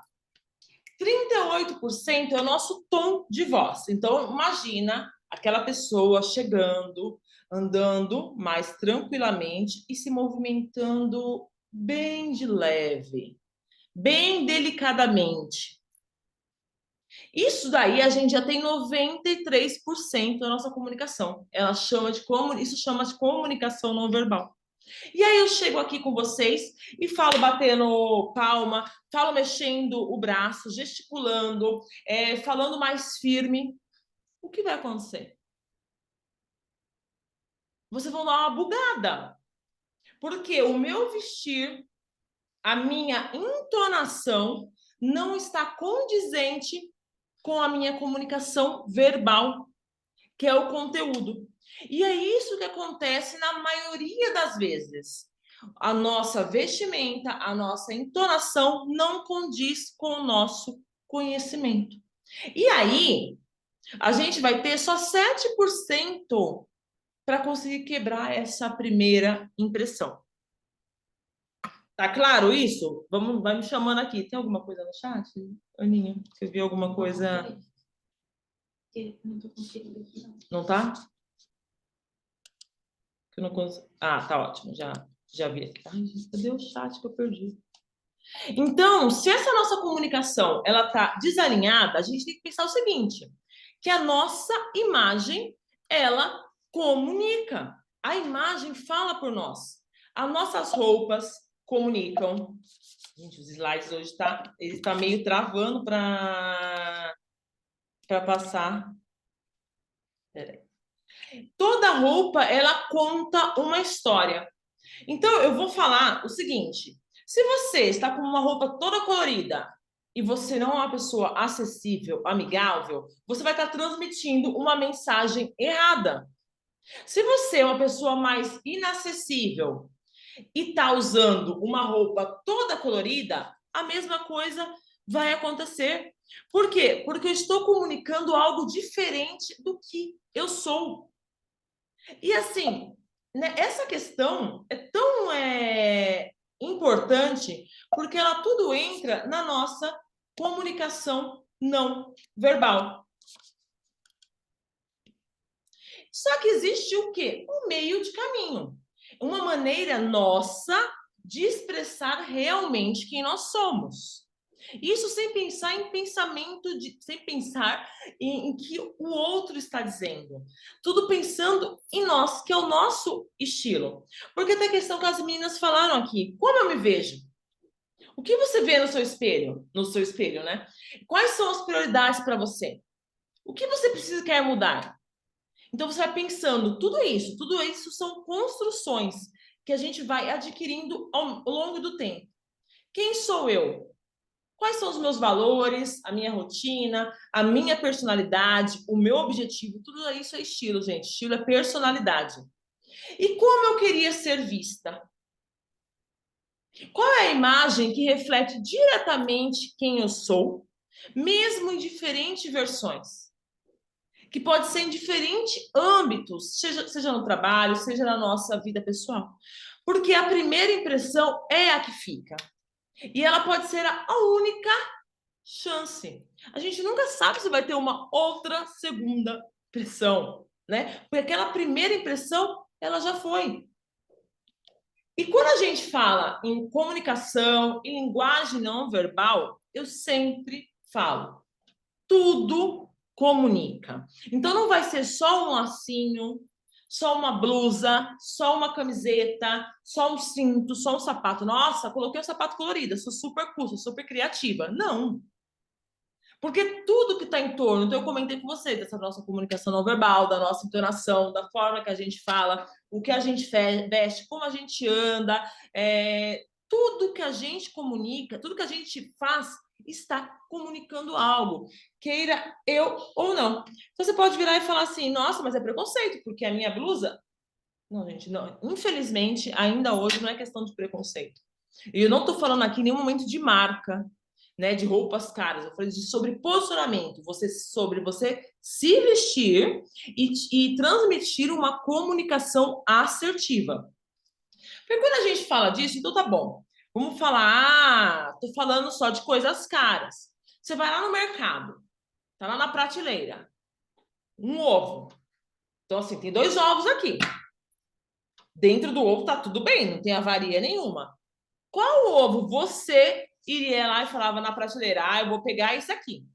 [SPEAKER 1] 38% é o nosso tom de voz. Então, imagina aquela pessoa chegando, andando mais tranquilamente e se movimentando bem de leve, bem delicadamente. Isso daí a gente já tem 93% da nossa comunicação. Isso chama de comunicação não verbal. E aí eu chego aqui com vocês e falo batendo palma, falo mexendo o braço, gesticulando, falando mais firme. O que vai acontecer? Vocês vão dar uma bugada. Porque o meu vestir, a minha entonação não está condizente com a minha comunicação verbal, que é o conteúdo. E é isso que acontece na maioria das vezes. A nossa vestimenta, a nossa entonação não condiz com o nosso conhecimento. E aí, a gente vai ter só 7% para conseguir quebrar essa primeira impressão. Tá claro isso? Vai me chamando aqui. Tem alguma coisa no chat, Aninha? Você viu alguma coisa? Não tô conseguindo aqui, não. Não tá? Eu não consigo. Ah, tá ótimo. Já vi aqui. Ai, gente, cadê o chat que eu perdi? Então, se essa nossa comunicação ela tá desalinhada, a gente tem que pensar o seguinte, que a nossa imagem, ela comunica. A imagem fala por nós. As nossas roupas comunicam. Gente, os slides hoje ele tá meio travando para passar. Peraí. Toda roupa, ela conta uma história. Então, eu vou falar o seguinte: se você está com uma roupa toda colorida e você não é uma pessoa acessível, amigável, você vai estar transmitindo uma mensagem errada. Se você é uma pessoa mais inacessível e está usando uma roupa toda colorida, a mesma coisa vai acontecer. Por quê? Porque eu estou comunicando algo diferente do que eu sou. E assim, né, essa questão é tão importante porque ela tudo entra na nossa comunicação não verbal. Só que existe o quê? Um meio de caminho. Uma maneira nossa de expressar realmente quem nós somos. Isso sem pensar em sem pensar em que o outro está dizendo. Tudo pensando em nós, que é o nosso estilo. Porque tem a questão que as meninas falaram aqui. Como eu me vejo? O que você vê no seu espelho? No seu espelho, né? Quais são as prioridades para você? O que você precisa quer mudar? Então você vai pensando, tudo isso são construções que a gente vai adquirindo ao longo do tempo. Quem sou eu? Quais são os meus valores, a minha rotina, a minha personalidade, o meu objetivo? Tudo isso é estilo, gente. Estilo é personalidade. E como eu queria ser vista? Qual é a imagem que reflete diretamente quem eu sou, mesmo em diferentes versões? Que pode ser em diferentes âmbitos, seja no trabalho, seja na nossa vida pessoal. Porque a primeira impressão é a que fica. E ela pode ser a única chance. A gente nunca sabe se vai ter uma outra segunda impressão, né? Porque aquela primeira impressão, ela já foi. E quando a gente fala em comunicação, em linguagem não verbal, eu sempre falo, tudo comunica. Então não vai ser só um lacinho, só uma blusa, só uma camiseta, só um cinto, só um sapato. Nossa, coloquei um sapato colorido, sou super cool, sou super criativa. Não. Porque tudo que está em torno, então eu comentei com você dessa nossa comunicação não verbal, da nossa entonação, da forma que a gente fala, o que a gente veste, como a gente anda, tudo que a gente comunica, tudo que a gente faz está comunicando algo, queira eu ou não. Então você pode virar e falar assim, nossa, mas é preconceito, porque a minha blusa... Não, gente, não. Infelizmente, ainda hoje não é questão de preconceito. E eu não estou falando aqui em nenhum momento de marca, né, de roupas caras. Eu falei sobre posicionamento, sobre você se vestir e transmitir uma comunicação assertiva. Porque quando a gente fala disso, então tá bom. Vamos falar, tô falando só de coisas caras. Você vai lá no mercado, tá lá na prateleira, um ovo. Então, assim, tem 2 ovos aqui. Dentro do ovo tá tudo bem, não tem avaria nenhuma. Qual ovo você iria lá e falava na prateleira, eu vou pegar isso aqui?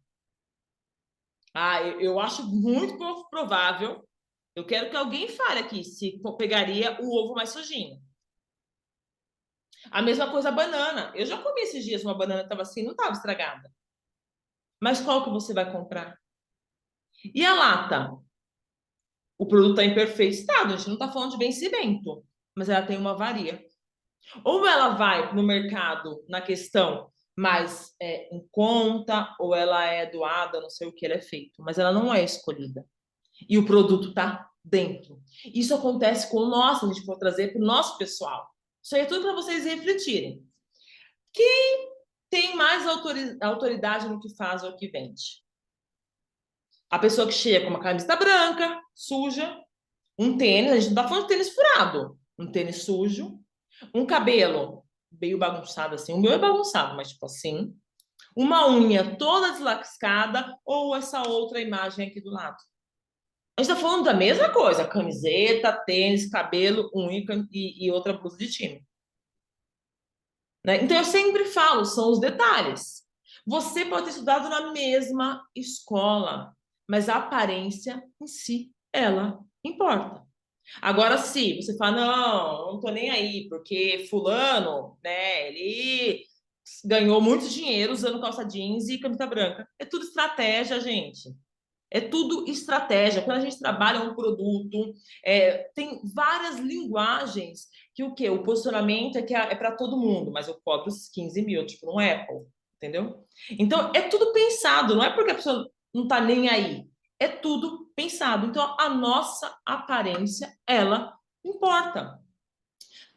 [SPEAKER 1] Eu acho muito provável, eu quero que alguém fale aqui se pegaria o ovo mais sujinho. A mesma coisa a banana. Eu já comi esses dias uma banana que estava assim, não estava estragada. Mas qual que você vai comprar? E a lata? O produto está em perfeito estado, a gente não está falando de vencimento, mas ela tem uma avaria. Ou ela vai no mercado na questão mais em conta, ou ela é doada, não sei o que ele é feito, mas ela não é escolhida. E o produto está dentro. Isso acontece com o nosso, a gente pode trazer para o nosso pessoal. Isso aí é tudo para vocês refletirem. Quem tem mais autoridade no que faz ou que vende? A pessoa que chega com uma camisa branca, suja, um tênis, a gente não está falando de tênis furado, um tênis sujo, um cabelo meio bagunçado assim, o meu é bagunçado, mas tipo assim, uma unha toda deslascada ou essa outra imagem aqui do lado. A gente tá falando da mesma coisa, camiseta, tênis, cabelo, unha e outra blusa de time. Né? Então eu sempre falo, são os detalhes. Você pode ter estudado na mesma escola, mas a aparência em si, ela importa. Agora, se você fala, não tô nem aí, porque fulano, né, ele ganhou muito dinheiro usando calça jeans e camisa branca. É tudo estratégia, gente. É tudo estratégia. Quando a gente trabalha um produto, tem várias linguagens que o quê? O posicionamento é para todo mundo, mas eu cobro os 15 mil, tipo no Apple, entendeu? Então, é tudo pensado, não é porque a pessoa não tá nem aí. É tudo pensado. Então, a nossa aparência, ela importa.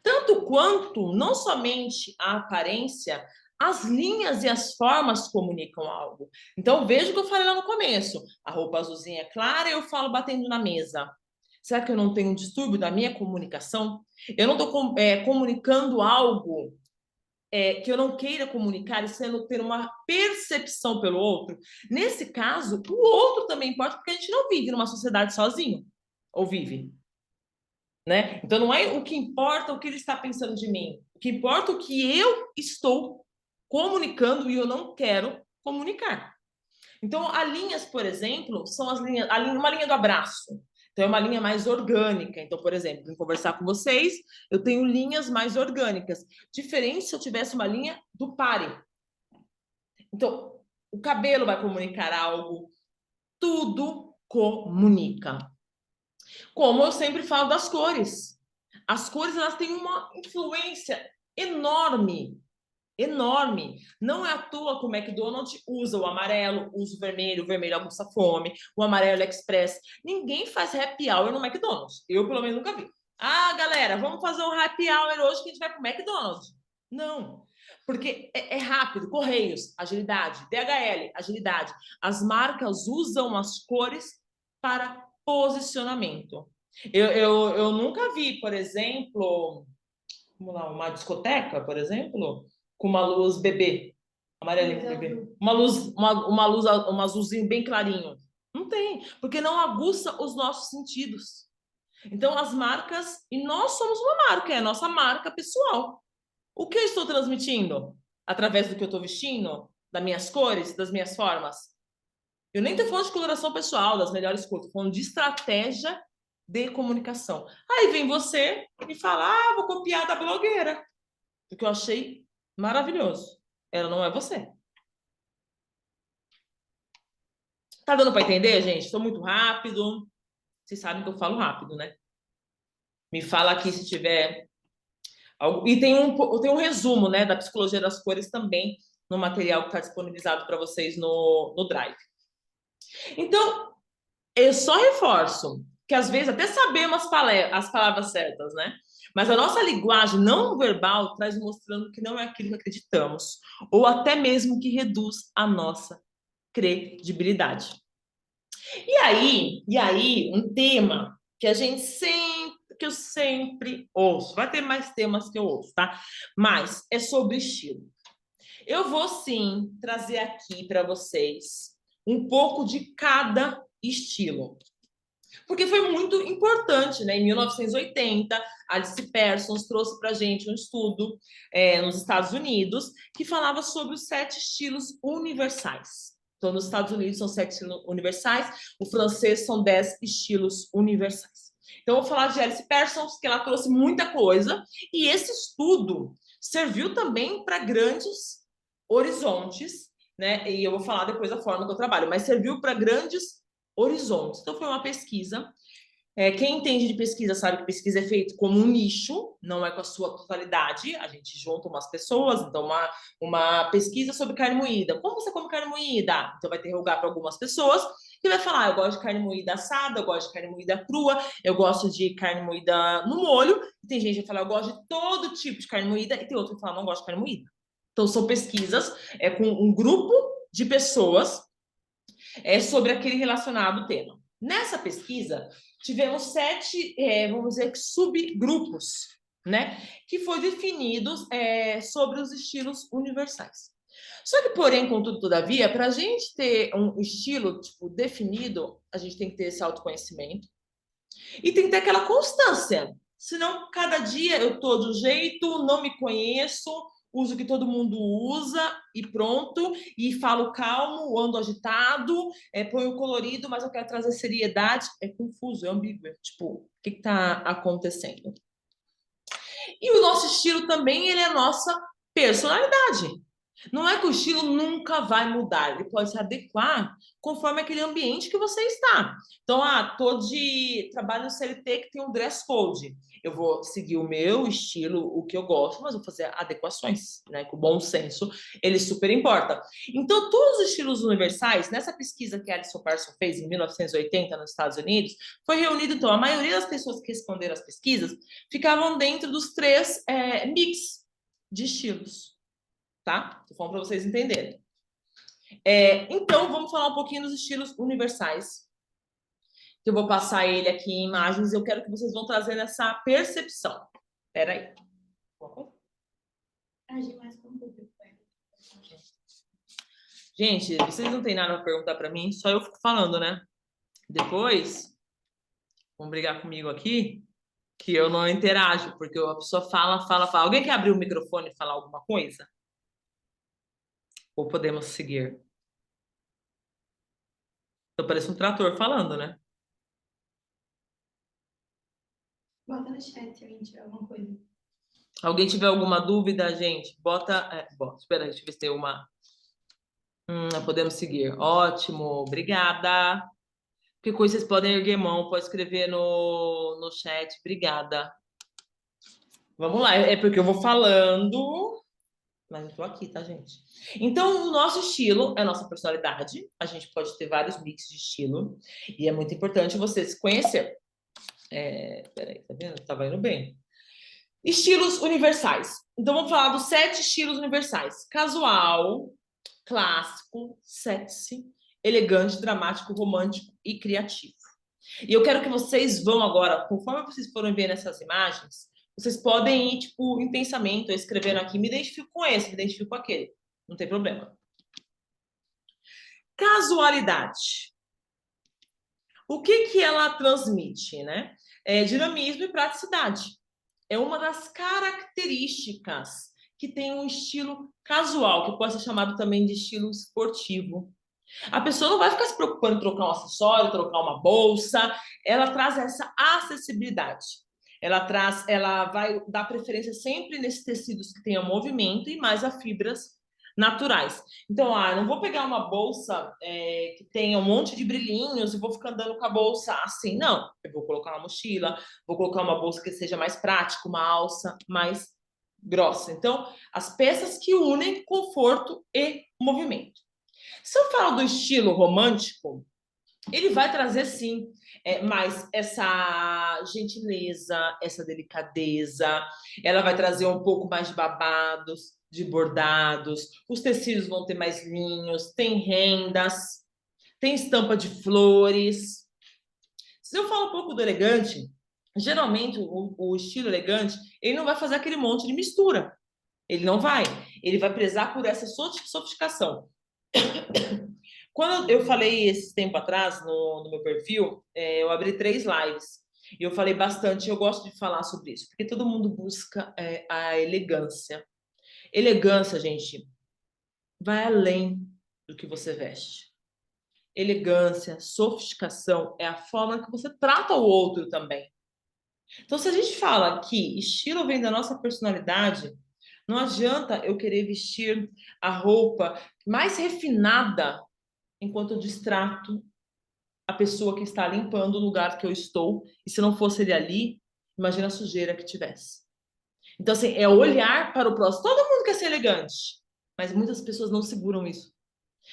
[SPEAKER 1] Tanto quanto, não somente a aparência, as linhas e as formas comunicam algo. Então, veja o que eu falei lá no começo. A roupa azulzinha é clara e eu falo batendo na mesa. Será que eu não tenho um distúrbio da minha comunicação? Eu não estou comunicando algo que eu não queira comunicar e ter uma percepção pelo outro? Nesse caso, o outro também importa, porque a gente não vive numa sociedade sozinho. Ou vive? Né? Então, não é o que importa o que ele está pensando de mim. O que importa é o que eu estou comunicando e eu não quero comunicar. Então, as linhas, por exemplo, são uma linha do abraço. Então, é uma linha mais orgânica. Então, por exemplo, em conversar com vocês, eu tenho linhas mais orgânicas. Diferente se eu tivesse uma linha do pare. Então, o cabelo vai comunicar algo, tudo comunica. Como eu sempre falo das cores. As cores, elas têm uma influência enorme, enorme. Não é à toa que o McDonald's usa o amarelo, usa o vermelho aguça fome, o amarelo express. Ninguém faz happy hour no McDonald's. Eu, pelo menos, nunca vi. Ah, galera, vamos fazer um happy hour hoje que a gente vai pro McDonald's. Não. Porque é rápido, Correios, agilidade, DHL, agilidade. As marcas usam as cores para posicionamento. Eu nunca vi, por exemplo, vamos lá, uma discoteca, por exemplo, com uma luz bebê, amarelinha com bebê. Uma azulzinho bem clarinho. Não tem, porque não aguça os nossos sentidos. Então, as marcas, e nós somos uma marca, é a nossa marca pessoal. O que eu estou transmitindo? Através do que eu estou vestindo? Das minhas cores? Das minhas formas? Eu nem estou falando de coloração pessoal, das melhores cores, estou falando de estratégia de comunicação. Aí vem você e fala, ah, vou copiar da blogueira. Porque eu achei maravilhoso. Ela não é você. Tá dando para entender, gente? Estou muito rápido. Vocês sabem que eu falo rápido, né? Me fala aqui se tiver algo. E tem um resumo, né, da psicologia das cores também no material que está disponibilizado para vocês no Drive. Então, eu só reforço que às vezes até sabemos as palavras certas, né? Mas a nossa linguagem não verbal traz mostrando que não é aquilo que acreditamos, ou até mesmo que reduz a nossa credibilidade. E aí, um tema que eu sempre ouço, vai ter mais temas que eu ouço, tá? Mas é sobre estilo. Eu vou sim trazer aqui para vocês um pouco de cada estilo. Porque foi muito importante, né? Em 1980, Alice Parsons trouxe para a gente um estudo nos Estados Unidos que falava sobre os 7 estilos universais. Então, nos Estados Unidos são 7 estilos universais, o francês são 10 estilos universais. Então, eu vou falar de Alice Parsons, que ela trouxe muita coisa, e esse estudo serviu também para grandes horizontes, né? E eu vou falar depois da forma que eu trabalho, mas serviu para grandes horizontes. Então, foi uma pesquisa. Quem entende de pesquisa sabe que pesquisa é feita como um nicho, não é com a sua totalidade. A gente junta umas pessoas, então uma pesquisa sobre carne moída. Como você come carne moída? Então vai interrogar para algumas pessoas que vai falar, eu gosto de carne moída assada, eu gosto de carne moída crua, eu gosto de carne moída no molho. E tem gente que vai falar, eu gosto de todo tipo de carne moída, e tem outro que fala, não gosto de carne moída. Então são pesquisas com um grupo de pessoas sobre aquele relacionado tema. Nessa pesquisa, tivemos 7, vamos dizer, subgrupos, né? Que foi definidos sobre os estilos universais. Só que, porém, contudo, todavia, para a gente ter um estilo definido, a gente tem que ter esse autoconhecimento e tem que ter aquela constância. Senão, cada dia eu tô de um jeito, não me conheço, uso o que todo mundo usa e pronto, e falo calmo, ando agitado, ponho colorido, mas eu quero trazer seriedade. É confuso, é ambíguo. Tipo, o que está acontecendo? E o nosso estilo também, ele é a nossa personalidade. Não é que o estilo nunca vai mudar, ele pode se adequar conforme aquele ambiente que você está. Então, tô de trabalho no CLT que tem um dress code. Eu vou seguir o meu estilo, o que eu gosto, mas vou fazer adequações, né? Com bom senso, ele super importa. Então, todos os estilos universais, nessa pesquisa que a Alison Parsons fez em 1980 nos Estados Unidos, foi reunido, então, a maioria das pessoas que responderam às pesquisas ficavam dentro dos 3 mix de estilos. Tá? Tô falando para vocês entenderem. Então, vamos falar um pouquinho dos estilos universais. Eu vou passar ele aqui em imagens e eu quero que vocês vão trazendo essa percepção. Espera aí. Gente, vocês não têm nada para perguntar para mim, só eu fico falando, né? Depois, vão brigar comigo aqui, que eu não interajo, porque a pessoa fala. Alguém quer abrir o microfone e falar alguma coisa? Ou podemos seguir? Então, parece um trator falando, né?
[SPEAKER 5] Bota no chat se alguém tiver alguma coisa.
[SPEAKER 1] Alguém tiver alguma dúvida, gente, bota... espera aí, deixa eu ver se tem uma... podemos seguir. Ótimo, obrigada. Que coisa, vocês podem erguer mão, pode escrever no chat. Obrigada. Vamos lá, é porque eu vou falando, mas eu tô aqui, tá, gente? Então, o nosso estilo é a nossa personalidade. A gente pode ter vários mix de estilo. E é muito importante você se conhecer. Peraí, tá vendo? Tava indo bem. Estilos universais. Então, vamos falar dos 7 estilos universais. Casual, clássico, sexy, elegante, dramático, romântico e criativo. E eu quero que vocês vão agora, conforme vocês forem ver nessas imagens, vocês podem ir, tipo, em pensamento, escrevendo aqui, me identifico com esse, me identifico com aquele. Não tem problema. Casualidade. O que ela transmite, né? Dinamismo e praticidade. É uma das características que tem um estilo casual, que pode ser chamado também de estilo esportivo. A pessoa não vai ficar se preocupando em trocar um acessório, trocar uma bolsa. Ela traz essa acessibilidade. Ela vai dar preferência sempre nesses tecidos que tenham movimento e mais a fibras naturais. Então, eu não vou pegar uma bolsa que tenha um monte de brilhinhos e vou ficar andando com a bolsa assim, não. Eu vou colocar uma mochila, vou colocar uma bolsa que seja mais prática, uma alça mais grossa. Então, as peças que unem conforto e movimento. Se eu falo do estilo romântico, ele vai trazer, sim, mais essa gentileza, essa delicadeza. Ela vai trazer um pouco mais de babados, de bordados. Os tecidos vão ter mais linhos, tem rendas, tem estampa de flores. Se eu falo um pouco do elegante, geralmente o estilo elegante, ele não vai fazer aquele monte de mistura. Ele não vai. Ele vai prezar por essa sofisticação. Quando eu falei esse tempo atrás no meu perfil, eu abri 3 lives. E eu falei bastante, eu gosto de falar sobre isso, porque todo mundo busca a elegância. Elegância, gente, vai além do que você veste. Elegância, sofisticação é a forma que você trata o outro também. Então, se a gente fala que estilo vem da nossa personalidade, não adianta eu querer vestir a roupa mais refinada enquanto eu distrato a pessoa que está limpando o lugar que eu estou. E se não fosse ele ali, imagina a sujeira que tivesse. Então, assim, é olhar para o próximo. Todo mundo quer ser elegante, mas muitas pessoas não seguram isso.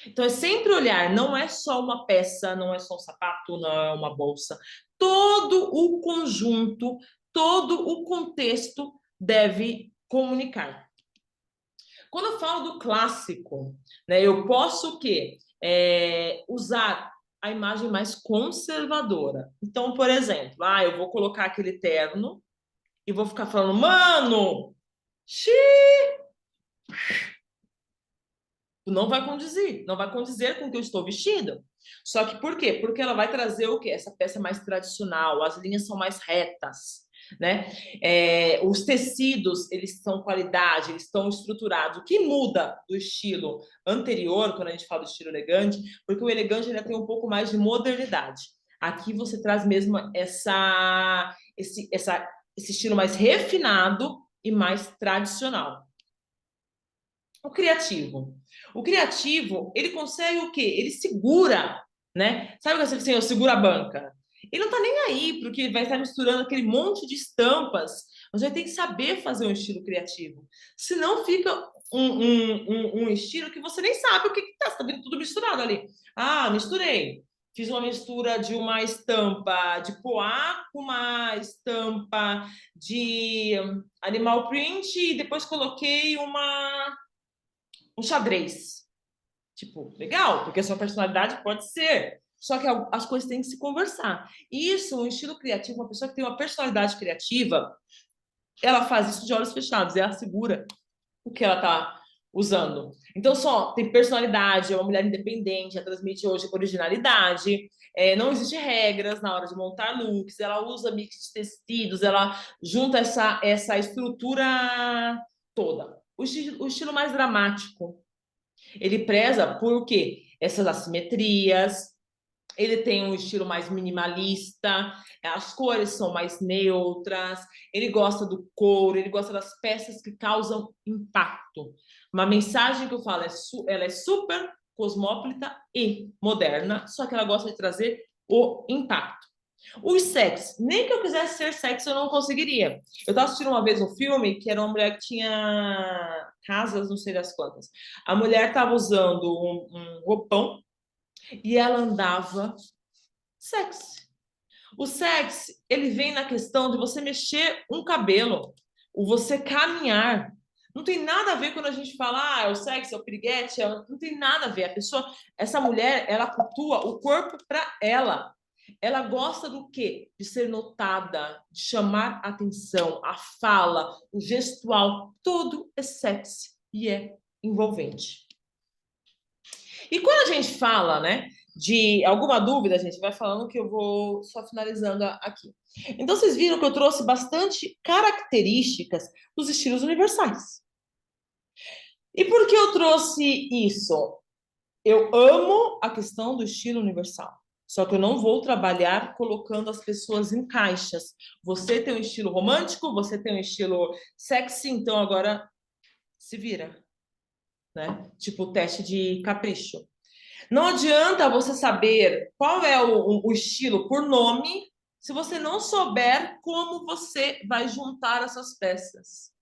[SPEAKER 1] Então, é sempre olhar. Não é só uma peça, não é só um sapato, não é uma bolsa. Todo o conjunto, todo o contexto deve comunicar. Quando eu falo do clássico, né, eu posso o quê? Usar a imagem mais conservadora. Então, por exemplo, eu vou colocar aquele terno e vou ficar falando, mano, não vai condizer com o que eu estou vestindo. Só que por quê? Porque ela vai trazer o quê? Essa peça mais tradicional, as linhas são mais retas, né? Os tecidos, eles são qualidade, eles estão estruturados. O que muda do estilo anterior, quando a gente fala do estilo elegante, porque o elegante ainda tem um pouco mais de modernidade. Aqui você traz mesmo esse estilo mais refinado e mais tradicional. O criativo. O criativo, ele consegue o quê? Ele segura, né? Sabe o que assim, eu seguro a banca? Ele não tá nem aí porque vai estar misturando aquele monte de estampas. Mas vai ter que saber fazer um estilo criativo. Senão fica um estilo que você nem sabe o que tá. Você tá vendo tudo misturado ali. Misturei. Fiz uma mistura de uma estampa de poá com uma estampa de animal print e depois coloquei um xadrez. Tipo, legal, porque a sua personalidade pode ser. Só que as coisas têm que se conversar. E isso, um estilo criativo, uma pessoa que tem uma personalidade criativa, ela faz isso de olhos fechados, ela segura o que ela tá usando. Então, tem personalidade, é uma mulher independente, ela transmite hoje originalidade, não existe regras na hora de montar looks, ela usa mix de tecidos, ela junta essa estrutura toda. O estilo mais dramático, ele preza por quê? Essas assimetrias, Ele tem um estilo mais minimalista, as cores são mais neutras, ele gosta do couro, ele gosta das peças que causam impacto. Uma mensagem que eu falo, ela é super cosmopolita e moderna, só que ela gosta de trazer o impacto. Os sexy, nem que eu quisesse ser sexy, eu não conseguiria. Eu estava assistindo uma vez um filme que era uma mulher que tinha casas, não sei das quantas. A mulher estava usando um roupão e ela andava sexy. O sexy, ele vem na questão de você mexer um cabelo, o você caminhar. Não tem nada a ver quando a gente fala, é o sexy, é o piriguete, não tem nada a ver. A pessoa, essa mulher, ela cultua o corpo para ela. Ela gosta do quê? De ser notada, de chamar atenção, a fala, o gestual, tudo é sexy e é envolvente. E quando a gente fala, né, de alguma dúvida, a gente vai falando que eu vou só finalizando aqui. Então, vocês viram que eu trouxe bastante características dos estilos universais. E por que eu trouxe isso? Eu amo a questão do estilo universal. Só que eu não vou trabalhar colocando as pessoas em caixas. Você tem um estilo romântico, você tem um estilo sexy, então agora se vira, né? Tipo o teste de capricho. Não adianta você saber qual é o estilo por nome se você não souber como você vai juntar essas peças.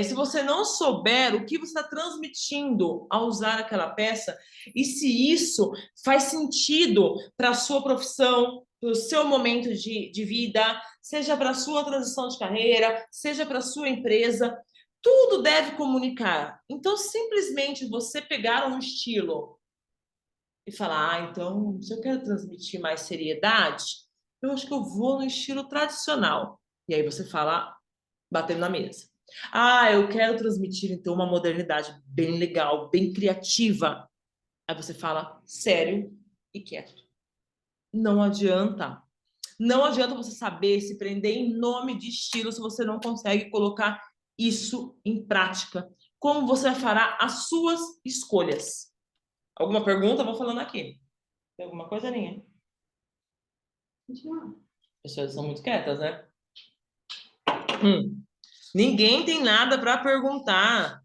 [SPEAKER 1] Se você não souber o que você está transmitindo ao usar aquela peça e se isso faz sentido para a sua profissão, para o seu momento de vida, seja para a sua transição de carreira, seja para a sua empresa, tudo deve comunicar. Então, simplesmente você pegar um estilo e falar, então, se eu quero transmitir mais seriedade, eu acho que eu vou no estilo tradicional. E aí você fala, batendo na mesa. Eu quero transmitir, então, uma modernidade bem legal, bem criativa. Aí você fala sério e quieto. Não adianta. Não adianta você saber se prender em nome de estilo se você não consegue colocar isso em prática. Como você fará as suas escolhas? Alguma pergunta? Vou falando aqui. Tem alguma coisa, Aninha?
[SPEAKER 5] Continua.
[SPEAKER 1] As pessoas são muito quietas, né? Ninguém tem nada para perguntar.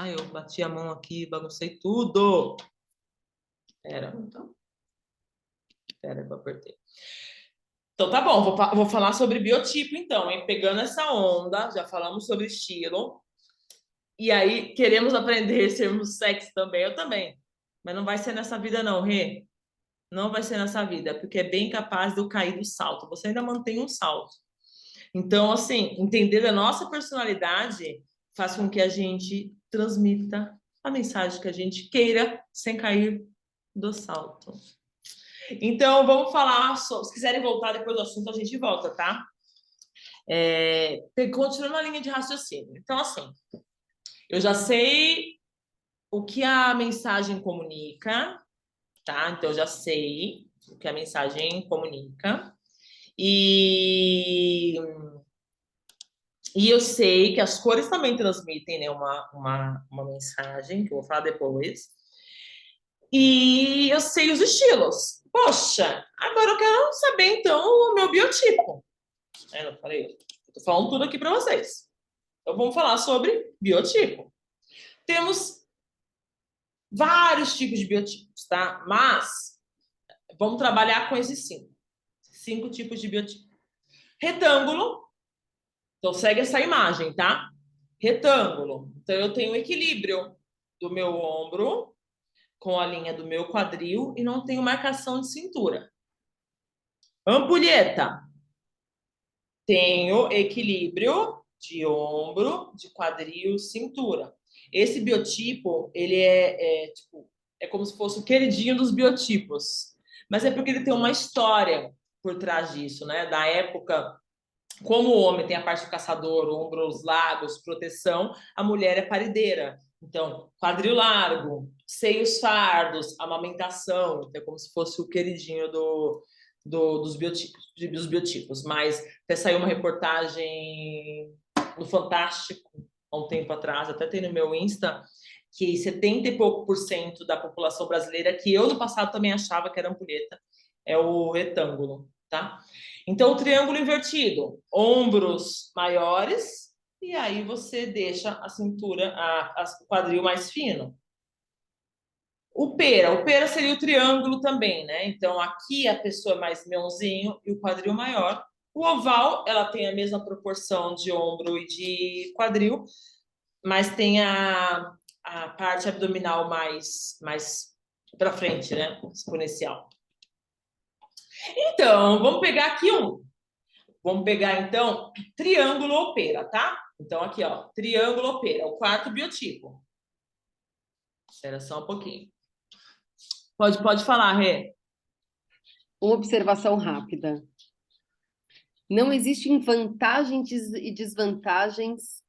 [SPEAKER 1] Eu bati a mão aqui, baguncei tudo. Pera, eu apertei. Então tá bom, vou falar sobre biotipo então, hein? Pegando essa onda, já falamos sobre estilo. E aí, queremos aprender sermos sexy também, eu também. Mas não vai ser nessa vida não, Rê. Não vai ser nessa vida, porque é bem capaz de eu cair do salto. Você ainda mantém um salto. Então, assim, entender a nossa personalidade faz com que a gente transmita a mensagem que a gente queira sem cair do salto. Então, vamos falar, se quiserem voltar depois do assunto, a gente volta, tá? Continuando a linha de raciocínio. Então, assim, eu já sei o que a mensagem comunica, tá? Então, eu já sei o que a mensagem comunica. E eu sei que as cores também transmitem, né, uma mensagem, que eu vou falar depois. E eu sei os estilos. Poxa, agora eu quero saber, então, o meu biotipo. Eu falei, eu tô falando tudo aqui para vocês. Então, vamos falar sobre biotipo. Temos vários tipos de biotipos, tá? Mas vamos trabalhar com esses 5. 5 tipos de biotipo. Retângulo. Então, segue essa imagem, tá? Retângulo. Então, eu tenho equilíbrio do meu ombro com a linha do meu quadril e não tenho marcação de cintura. Ampulheta. Tenho equilíbrio de ombro, de quadril, cintura. Esse biotipo, ele é como se fosse o queridinho dos biotipos. Mas é porque ele tem uma história por trás disso, né? Da época, como o homem tem a parte do caçador, ombros largos, proteção, a mulher é parideira. Então, quadril largo, seios fardos, amamentação, então é como se fosse o queridinho dos biotipos. Mas até saiu uma reportagem no Fantástico há um tempo atrás, até tem no meu Insta, que 70 e pouco por cento da população brasileira, que eu no passado também achava que era ampulheta, é o retângulo, tá? Então, o triângulo invertido, ombros maiores, e aí você deixa a cintura, o quadril mais fino. O pera seria o triângulo também, né? Então, aqui a pessoa é mais mionzinho e o quadril maior. O oval, ela tem a mesma proporção de ombro e de quadril, mas tem a parte abdominal mais para frente, né? Exponencial. Então, vamos pegar aqui Vamos pegar, então, triângulo ou pera, tá? Então, aqui, ó, triângulo ou pera, o quarto biotipo. Espera só um pouquinho. Pode falar, Rê.
[SPEAKER 3] Uma observação rápida. Não existem vantagens e desvantagens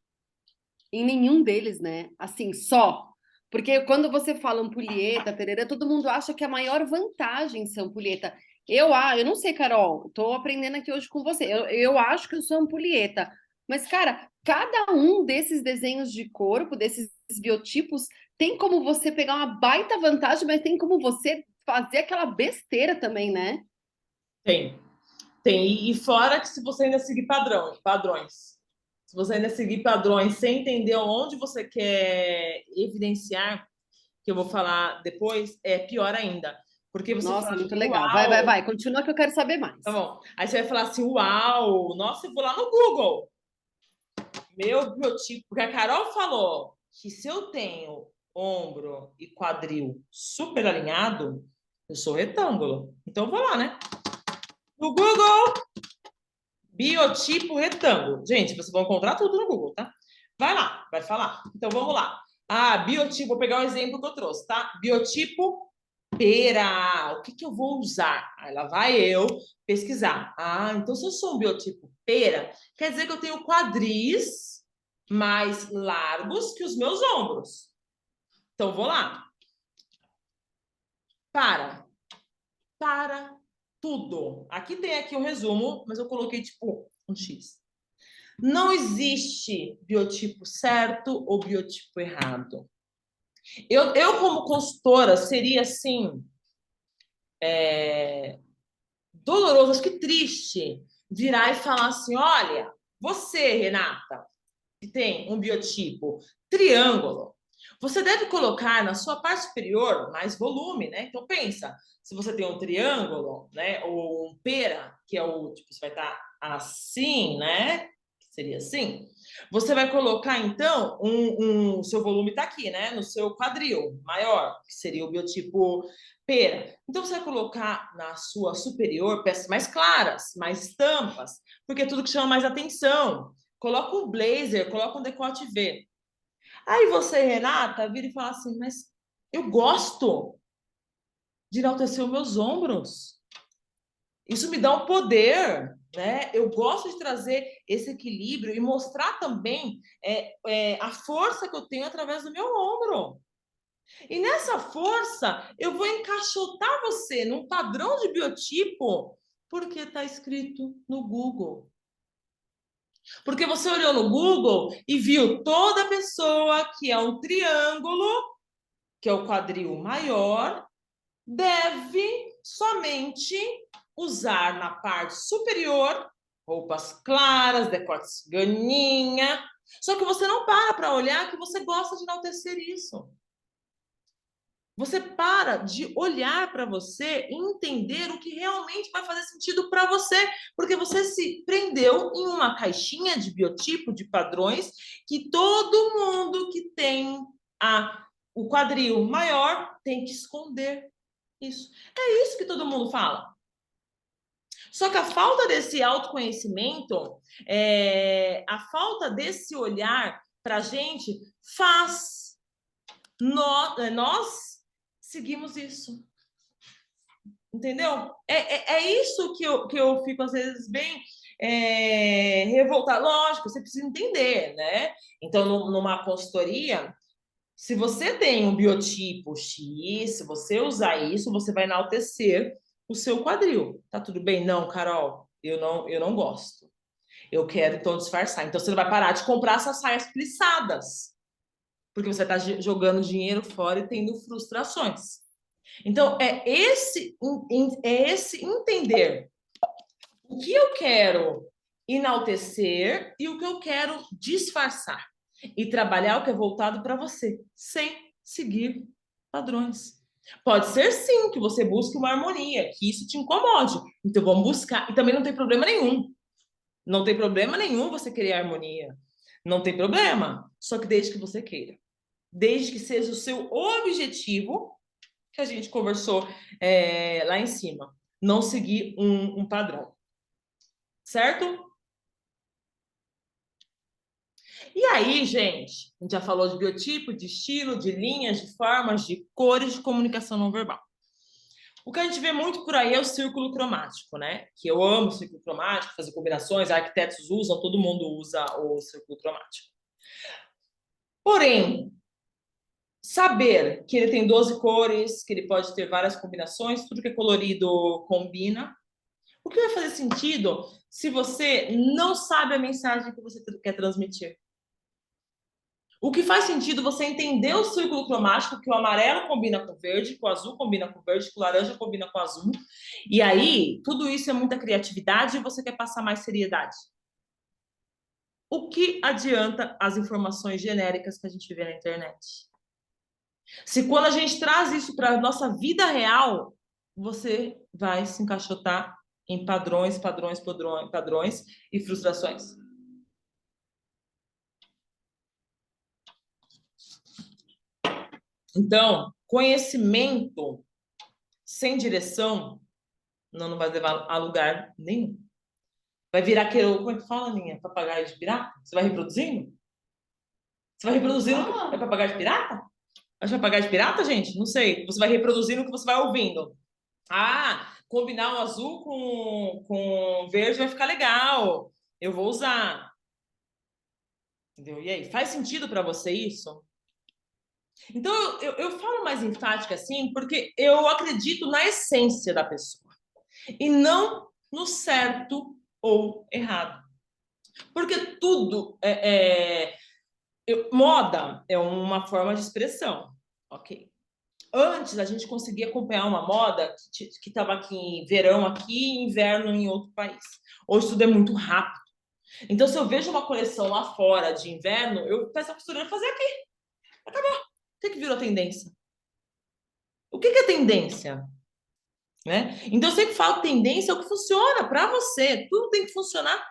[SPEAKER 3] em nenhum deles, né? Assim, só. Porque quando você fala ampulheta, tererê, todo mundo acha que a maior vantagem ser ampulheta. Eu não sei, Carol, estou aprendendo aqui hoje com você. Eu acho que eu sou ampulheta. Mas, cara, cada um desses desenhos de corpo, desses biotipos, tem como você pegar uma baita vantagem, mas tem como você fazer aquela besteira também, né?
[SPEAKER 1] Tem. E fora que se você ainda seguir padrões. Se você ainda seguir padrões sem entender onde você quer evidenciar, que eu vou falar depois, é pior ainda. Porque você
[SPEAKER 3] Nossa,
[SPEAKER 1] fala
[SPEAKER 3] muito
[SPEAKER 1] assim,
[SPEAKER 3] legal.
[SPEAKER 1] uau.
[SPEAKER 3] Vai. Continua que eu quero saber mais.
[SPEAKER 1] Tá bom. Aí você vai falar assim, uau, nossa, eu vou lá no Google. Meu biotipo, porque a Carol falou que se eu tenho ombro e quadril super alinhado, eu sou retângulo. Então eu vou lá, né? No Google, biotipo retângulo. Gente, vocês vão encontrar tudo no Google, tá? Vai lá, vai falar. Então vamos lá. Biotipo, vou pegar o exemplo que eu trouxe, tá? Biotipo pera. O que eu vou usar? Aí lá vai eu pesquisar. Então se eu sou um biotipo pera, quer dizer que eu tenho quadris mais largos que os meus ombros. Então vou lá. Para tudo. Aqui tem um resumo, mas eu coloquei tipo um X. Não existe biotipo certo ou biotipo errado. Eu como consultora, seria assim, doloroso, acho que triste, virar e falar assim, olha, você, Renata, que tem um biotipo triângulo, você deve colocar na sua parte superior mais volume, né? Então pensa, se você tem um triângulo, né, ou um pera, que é o tipo, você vai estar assim, né? Seria assim. Você vai colocar então o seu volume está aqui, né? No seu quadril maior, que seria o biotipo pera. Então você vai colocar na sua superior peças mais claras, mais estampas, porque é tudo que chama mais atenção. Coloca um blazer, coloca um decote V. Aí você, Renata, vira e fala assim, mas eu gosto de enaltecer os meus ombros. Isso me dá um poder, né? Eu gosto de trazer esse equilíbrio e mostrar também a força que eu tenho através do meu ombro. E nessa força, eu vou encaixotar você num padrão de biotipo, porque está escrito no Google. Porque você olhou no Google e viu toda pessoa que é um triângulo, que é o quadril maior, deve somente usar na parte superior roupas claras, decotes ganinha. Só que você não para olhar que você gosta de enaltecer isso. Você para de olhar para você e entender o que realmente vai fazer sentido para você, porque você se prendeu em uma caixinha de biotipo, de padrões, que todo mundo que tem o quadril maior tem que esconder isso. É isso que todo mundo fala. Só que a falta desse autoconhecimento, a falta desse olhar para a gente faz nós seguimos isso. Entendeu? É isso que eu fico, às vezes, bem revoltada. Lógico, você precisa entender, né? Então, numa consultoria, se você tem um biotipo X, se você usar isso, você vai enaltecer o seu quadril. Tá tudo bem? Não, Carol, eu não gosto. Eu quero, então, disfarçar. Então, você não vai parar de comprar essas saias plissadas. porque você está jogando dinheiro fora e tendo frustrações. Então, é esse entender o que eu quero enaltecer e o que eu quero disfarçar. E trabalhar o que é voltado para você, sem seguir padrões. Pode ser, sim, que você busque uma harmonia, que isso te incomode. Então, vamos buscar. E também não tem problema nenhum. Não tem problema nenhum você querer harmonia. Não tem problema. Só que desde que você queira. Desde que seja o seu objetivo, que a gente conversou lá em cima. Não seguir um padrão. Certo? E aí, gente, a gente já falou de biotipo, de estilo, de linhas, de formas, de cores, de comunicação não verbal. O que a gente vê muito por aí é o círculo cromático, né? Que eu amo o círculo cromático, fazer combinações, arquitetos usam, todo mundo usa o círculo cromático. Porém, saber que ele tem 12 cores, que ele pode ter várias combinações, tudo que é colorido combina. O que vai fazer sentido se você não sabe a mensagem que você quer transmitir? O que faz sentido você entender o círculo cromático, que o amarelo combina com o verde, que o azul combina com o verde, que o laranja combina com o azul. E aí, tudo isso é muita criatividade e você quer passar mais seriedade. O que adianta as informações genéricas que a gente vê na internet? Se quando a gente traz isso para a nossa vida real, você vai se encaixotar em padrões e frustrações. Então, conhecimento sem direção não vai levar a lugar nenhum. Vai virar aquele, como é que fala, Ninha? Papagaio de pirata? Você vai reproduzindo? Você vai reproduzindo? É papagaio de pirata? Acho papagaio de pirata, gente? Não sei. Você vai reproduzindo o que você vai ouvindo. Ah, combinar o azul com verde vai ficar legal. Eu vou usar. Entendeu? E aí, faz sentido para você isso? Então, eu falo mais enfática assim, porque eu acredito na essência da pessoa e não no certo ou errado. Porque tudo moda é uma forma de expressão, ok? Antes a gente conseguia acompanhar uma moda que estava aqui em verão aqui e inverno em outro país. Hoje tudo é muito rápido. Então, se eu vejo uma coleção lá fora de inverno, eu peço a costureira fazer aqui. Acabou. O que virou tendência? O que é tendência? Né? Então, eu sempre falo tendência é o que funciona para você. Tudo tem que funcionar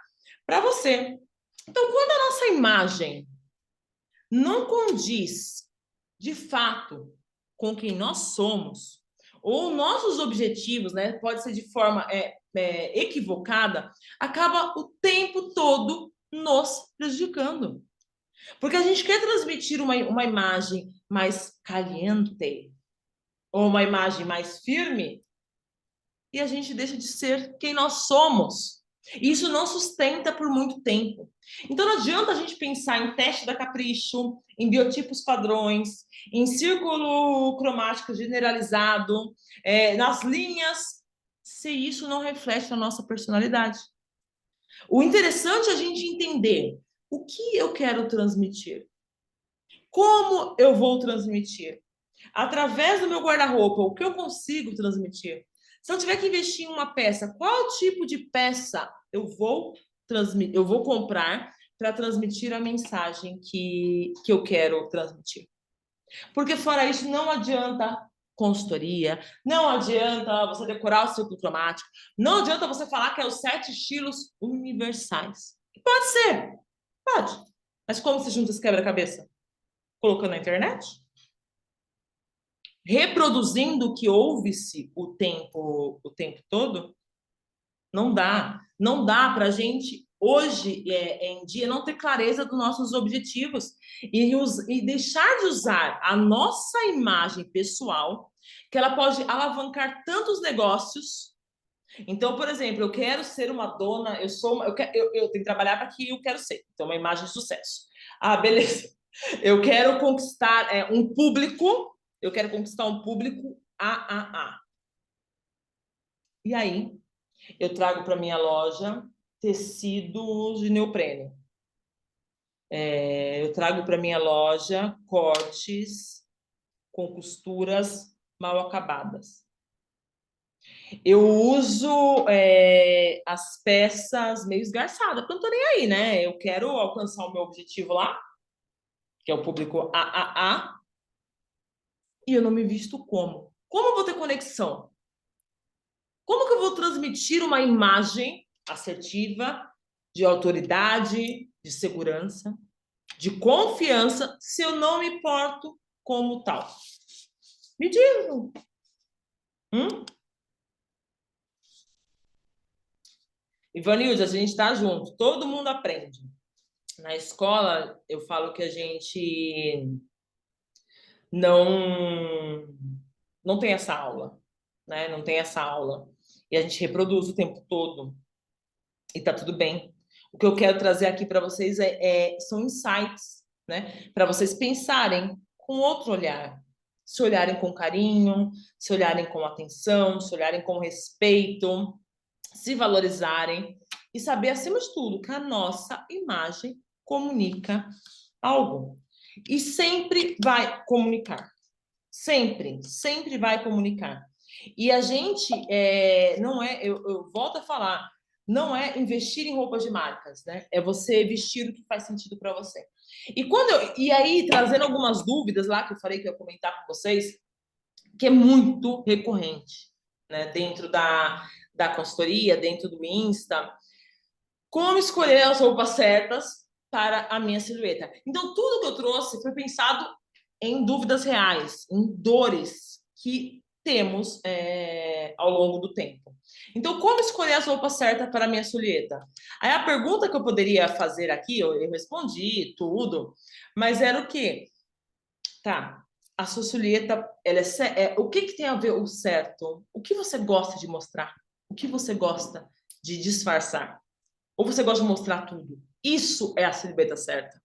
[SPEAKER 1] para você. Então, quando a nossa imagem não condiz, de fato, com quem nós somos, ou nossos objetivos, né, pode ser de forma equivocada, acaba o tempo todo nos prejudicando. Porque a gente quer transmitir uma imagem mais caliente, ou uma imagem mais firme, e a gente deixa de ser quem nós somos. E isso não sustenta por muito tempo. Então não adianta a gente pensar em teste da capricho, em biotipos padrões, em círculo cromático generalizado, nas linhas, se isso não reflete a nossa personalidade. O interessante é a gente entender o que eu quero transmitir. Como eu vou transmitir? Através do meu guarda-roupa, o que eu consigo transmitir? Se eu tiver que investir em uma peça, qual tipo de peça eu vou comprar para transmitir a mensagem que eu quero transmitir? Porque fora isso, não adianta consultoria, não adianta você decorar o círculo cromático, não adianta você falar que é os 7 estilos universais. Pode ser, pode. Mas como se junta esse quebra-cabeça? Colocando na internet? Reproduzindo o que ouve-se o tempo todo? Não dá. Não dá para a gente, hoje em dia, não ter clareza dos nossos objetivos e deixar de usar a nossa imagem pessoal, que ela pode alavancar tantos negócios. Então, por exemplo, eu quero ser uma dona, eu tenho que trabalhar para que eu quero ser. Então, uma imagem de sucesso. Ah, beleza. Eu quero conquistar um público, eu quero conquistar um público AAA. E aí, eu trago para minha loja tecidos de neoprene. Eu trago para minha loja cortes com costuras mal acabadas. Eu uso as peças meio esgarçadas, porque eu não tô nem aí, né? Eu quero alcançar o meu objetivo lá, que é o público AAA, e eu não me visto como? Como eu vou ter conexão? Como que eu vou transmitir uma imagem assertiva, de autoridade, de segurança, de confiança, se eu não me porto como tal? Me digam. Ivanilda, a gente está junto, todo mundo aprende. Na escola, eu falo que a gente não tem essa aula, né? Não tem essa aula. E a gente reproduz o tempo todo. E tá tudo bem. O que eu quero trazer aqui para vocês são insights, né? Para vocês pensarem com outro olhar. Se olharem com carinho, se olharem com atenção, se olharem com respeito, se valorizarem e saber, acima de tudo, que a nossa imagem comunica algo. E sempre vai comunicar. Sempre, sempre vai comunicar. E a gente não é, eu volto a falar, não é investir em roupas de marcas, né? É você vestir o que faz sentido para você. E aí, trazendo algumas dúvidas lá que eu falei que eu ia comentar com vocês, que é muito recorrente, né? Dentro da consultoria, dentro do Insta, como escolher as roupas certas para a minha silhueta. Então, tudo que eu trouxe foi pensado em dúvidas reais, em dores que temos ao longo do tempo. Então, como escolher as roupas certas para a minha silhueta? Aí a pergunta que eu poderia fazer aqui, eu respondi tudo, mas era o quê? Tá, a sua silhueta, o que tem a ver o certo? O que você gosta de mostrar? O que você gosta de disfarçar? Ou você gosta de mostrar tudo? Isso é a silhueta certa.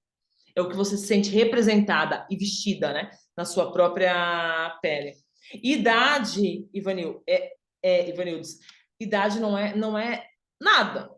[SPEAKER 1] É o que você se sente representada e vestida, né? Na sua própria pele. Idade, Ivanildes, idade não é nada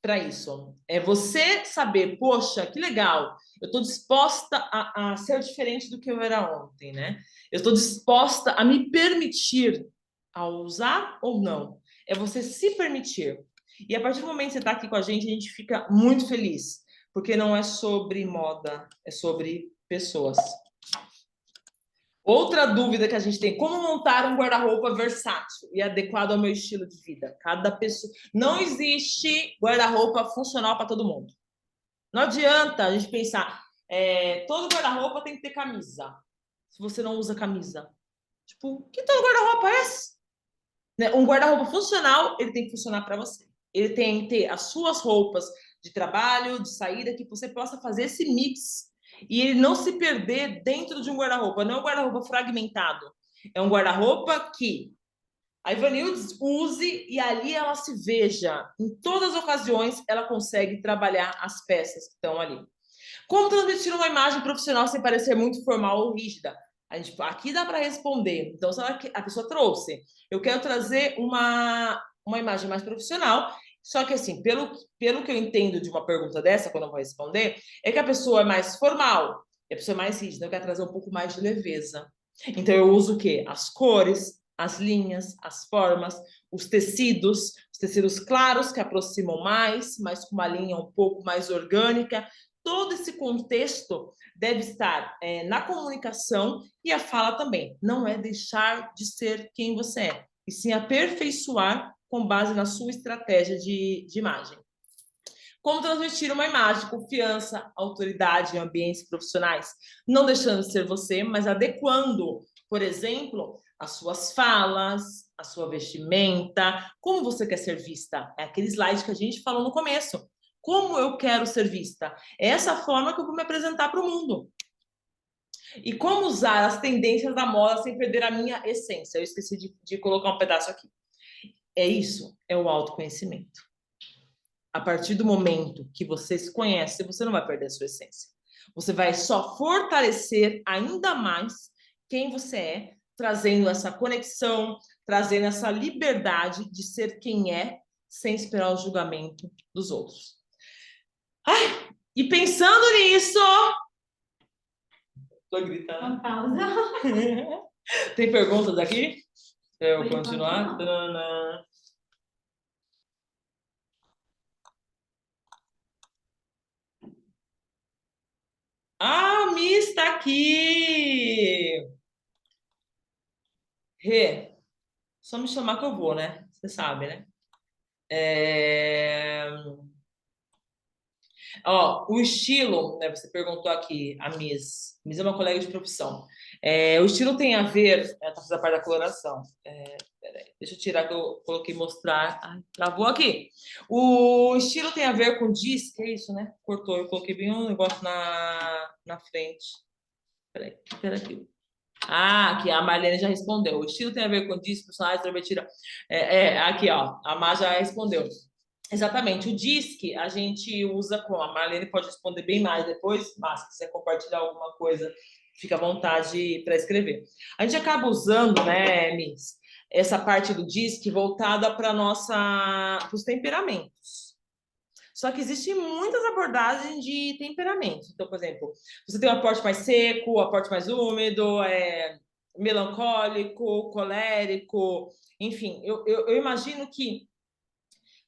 [SPEAKER 1] para isso. É você saber, poxa, que legal, eu estou disposta a ser diferente do que eu era ontem, né? Eu estou disposta a me permitir a usar ou não. É você se permitir. E a partir do momento que você está aqui com a gente fica muito feliz, porque não é sobre moda, é sobre pessoas. Outra dúvida que a gente tem: como montar um guarda-roupa versátil e adequado ao meu estilo de vida? Cada pessoa. Não existe guarda-roupa funcional para todo mundo. Não adianta a gente pensar, todo guarda-roupa tem que ter camisa. Se você não usa camisa. Tipo, que tal guarda-roupa é esse? Né? Um guarda-roupa funcional, ele tem que funcionar para você. Ele tem que ter as suas roupas de trabalho, de saída, que você possa fazer esse mix e ele não se perder dentro de um guarda-roupa. Não é um guarda-roupa fragmentado. É um guarda-roupa que a Ivanildes use e ali ela se veja. Em todas as ocasiões, ela consegue trabalhar as peças que estão ali. Como transmitir uma imagem profissional sem parecer muito formal ou rígida? Aqui dá para responder. Então, se a pessoa trouxe, eu quero trazer uma imagem mais profissional, só que assim, pelo que eu entendo de uma pergunta dessa, quando eu vou responder, é que a pessoa é mais formal, e a pessoa é mais rígida, eu quero trazer um pouco mais de leveza. Então, eu uso o quê? As cores, as linhas, as formas, os tecidos claros que aproximam mais, mas com uma linha um pouco mais orgânica. Todo esse contexto deve estar na comunicação e a fala também. Não é deixar de ser quem você é, e sim aperfeiçoar com base na sua estratégia de imagem. Como transmitir uma imagem de confiança, autoridade em ambientes profissionais, não deixando de ser você, mas adequando, por exemplo, as suas falas, a sua vestimenta, como você quer ser vista. É aquele slide que a gente falou no começo. Como eu quero ser vista? É essa forma que eu vou me apresentar para o mundo. E como usar as tendências da moda sem perder a minha essência? Eu esqueci de colocar um pedaço aqui. É isso, é o autoconhecimento. A partir do momento que você se conhece, você não vai perder a sua essência. Você vai só fortalecer ainda mais quem você é, trazendo essa conexão, trazendo essa liberdade de ser quem é, sem esperar o julgamento dos outros. Ai, E pensando nisso... Tô gritando.
[SPEAKER 5] Uma pausa.
[SPEAKER 1] Tem perguntas aqui? Pra eu
[SPEAKER 5] Por enquanto,
[SPEAKER 1] continuar?
[SPEAKER 5] não.
[SPEAKER 1] Tanana. Ah, a Miss está aqui! Rê, só me chamar que eu vou, né? Você sabe, né? Ó, o estilo, né? Você perguntou aqui, a Miss. Miss é uma colega de profissão. O estilo tem a ver... Tá fazendo a parte da coloração. Peraí, deixa eu tirar que eu coloquei mostrar. Ai, travou aqui. O estilo tem a ver com disque, é isso, né? Cortou, eu coloquei bem um negócio na frente. Peraí, aqui. Ah, aqui a Marlene já respondeu. O estilo tem a ver com disque, personagem, travestira. Aqui, ó, a Mar já respondeu. Exatamente, o DISC a gente usa com a Marlene, pode responder bem mais depois, mas se quiser compartilhar alguma coisa, fica à vontade para escrever. A gente acaba usando, né, Miss, essa parte do DISC voltada para os temperamentos. Só que existem muitas abordagens de temperamentos. Então, por exemplo, você tem um aporte mais seco, aporte mais úmido, melancólico, colérico, enfim, eu imagino que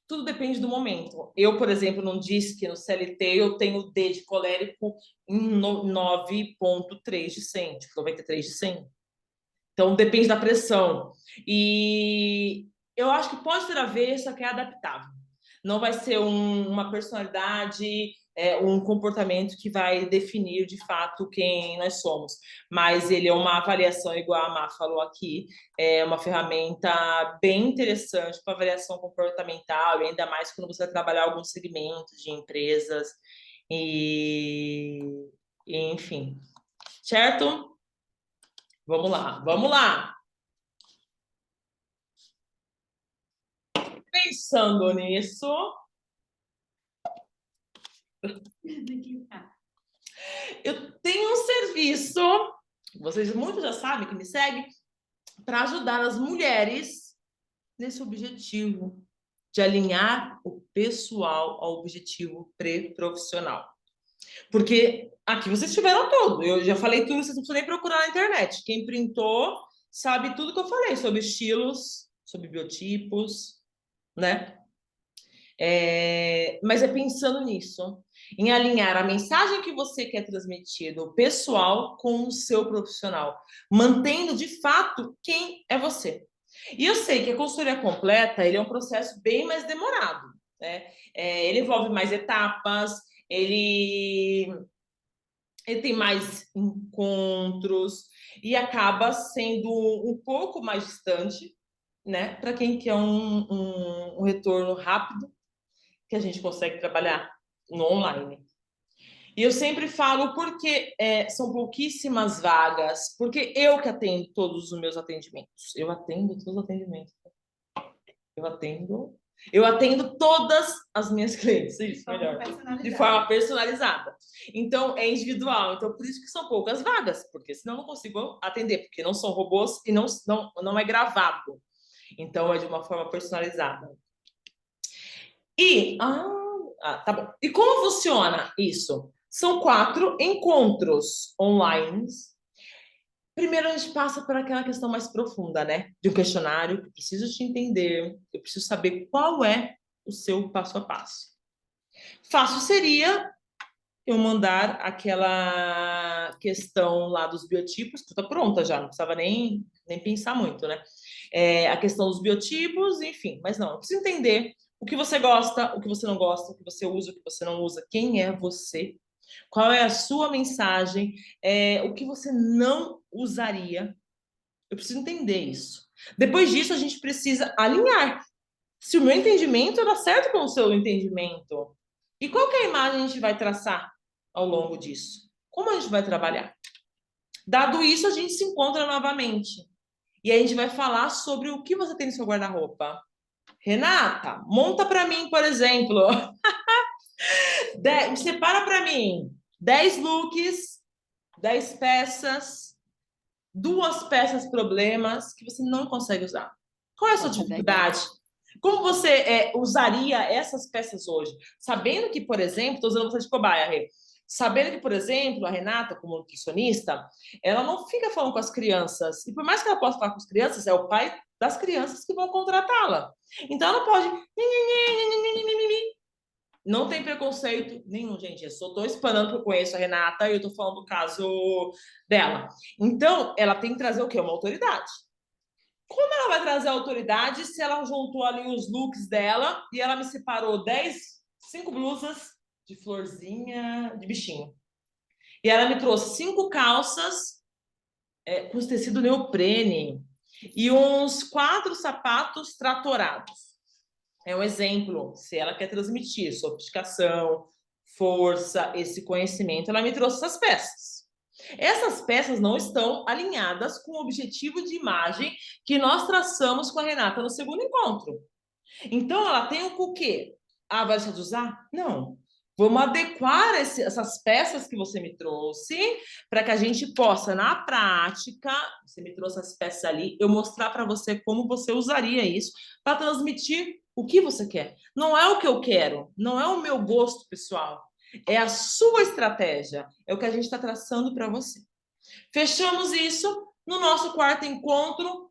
[SPEAKER 1] tudo depende do momento. Eu, por exemplo, não disse que no CLT eu tenho D de colérico em 9,3 de 100, tipo 93 de 100. Então, depende da pressão. E eu acho que pode ter a ver, só que é adaptável. Não vai ser uma personalidade, um comportamento que vai definir, de fato, quem nós somos. Mas ele é uma avaliação, igual a Má falou aqui, é uma ferramenta bem interessante para avaliação comportamental, e ainda mais quando você vai trabalhar alguns segmentos de empresas. E enfim. Certo? Vamos lá, vamos lá. Pensando nisso, eu tenho um serviço, vocês muitos já sabem que me seguem, para ajudar as mulheres nesse objetivo de alinhar o pessoal ao objetivo pré-profissional. Porque aqui vocês tiveram tudo, eu já falei tudo, vocês não precisam nem procurar na internet. Quem printou sabe tudo que eu falei sobre estilos, sobre biotipos, né? Mas é pensando nisso, em alinhar a mensagem que você quer transmitir do pessoal com o seu profissional, mantendo de fato quem é você. E eu sei que a consultoria completa ele é um processo bem mais demorado, né? Ele envolve mais etapas, ele tem mais encontros e acaba sendo um pouco mais distante, né? Para quem quer um retorno rápido, que a gente consegue trabalhar no online. E eu sempre falo porque são pouquíssimas vagas, porque eu que atendo todos os meus atendimentos. Eu atendo todos os atendimentos. Eu atendo todas as minhas clientes, isso, melhor, de forma personalizada. Então, é individual. Então, por isso que são poucas vagas, porque senão eu não consigo atender, porque não são robôs e não é gravado. Então, é de uma forma personalizada. E, tá bom. E como funciona isso? São 4 encontros online. Primeiro, a gente passa por aquela questão mais profunda, né? De um questionário, eu preciso te entender, eu preciso saber qual é o seu passo a passo. Fácil seria eu mandar aquela questão lá dos biotipos, que está pronta já, não precisava nem pensar muito, né? A questão dos biotipos, enfim, mas não, eu preciso entender o que você gosta, o que você não gosta, o que você usa, o que você não usa, quem é você, qual é a sua mensagem, o que você não usaria. Eu preciso entender isso. Depois disso, a gente precisa alinhar. Se o meu entendimento dá certo com o seu entendimento. E qual que é a imagem a gente vai traçar ao longo disso? Como a gente vai trabalhar? Dado isso, a gente se encontra novamente. E aí a gente vai falar sobre o que você tem no seu guarda-roupa. Renata, monta para mim, por exemplo. Separa para mim 10 looks, 10 peças, 2 peças problemas que você não consegue usar. Qual é a sua dificuldade? Como você usaria essas peças hoje? Sabendo que, por exemplo, estou usando você de cobaia, Rê. Sabendo que, por exemplo, a Renata, como nutricionista, ela não fica falando com as crianças. E por mais que ela possa falar com as crianças, é o pai das crianças que vão contratá-la. Então, ela pode... Não tem preconceito nenhum, gente. Eu só estou explanando que eu conheço a Renata e eu estou falando do caso dela. Então, ela tem que trazer o quê? Uma autoridade. Como ela vai trazer a autoridade se ela juntou ali os looks dela e ela me separou 5 blusas de florzinha, de bichinho. E ela me trouxe 5 calças com tecido neoprene e uns 4 sapatos tratorados. É um exemplo. Se ela quer transmitir sofisticação, força, esse conhecimento, ela me trouxe essas peças. Essas peças não estão alinhadas com o objetivo de imagem que nós traçamos com a Renata no segundo encontro. Então, ela tem o quê? Ah, vai deixar de usar? Não. Vamos adequar essas peças que você me trouxe para que a gente possa, na prática, você me trouxe as peças ali, eu mostrar para você como você usaria isso para transmitir o que você quer. Não é o que eu quero, não é o meu gosto pessoal, é a sua estratégia, é o que a gente está traçando para você. Fechamos isso no nosso quarto encontro,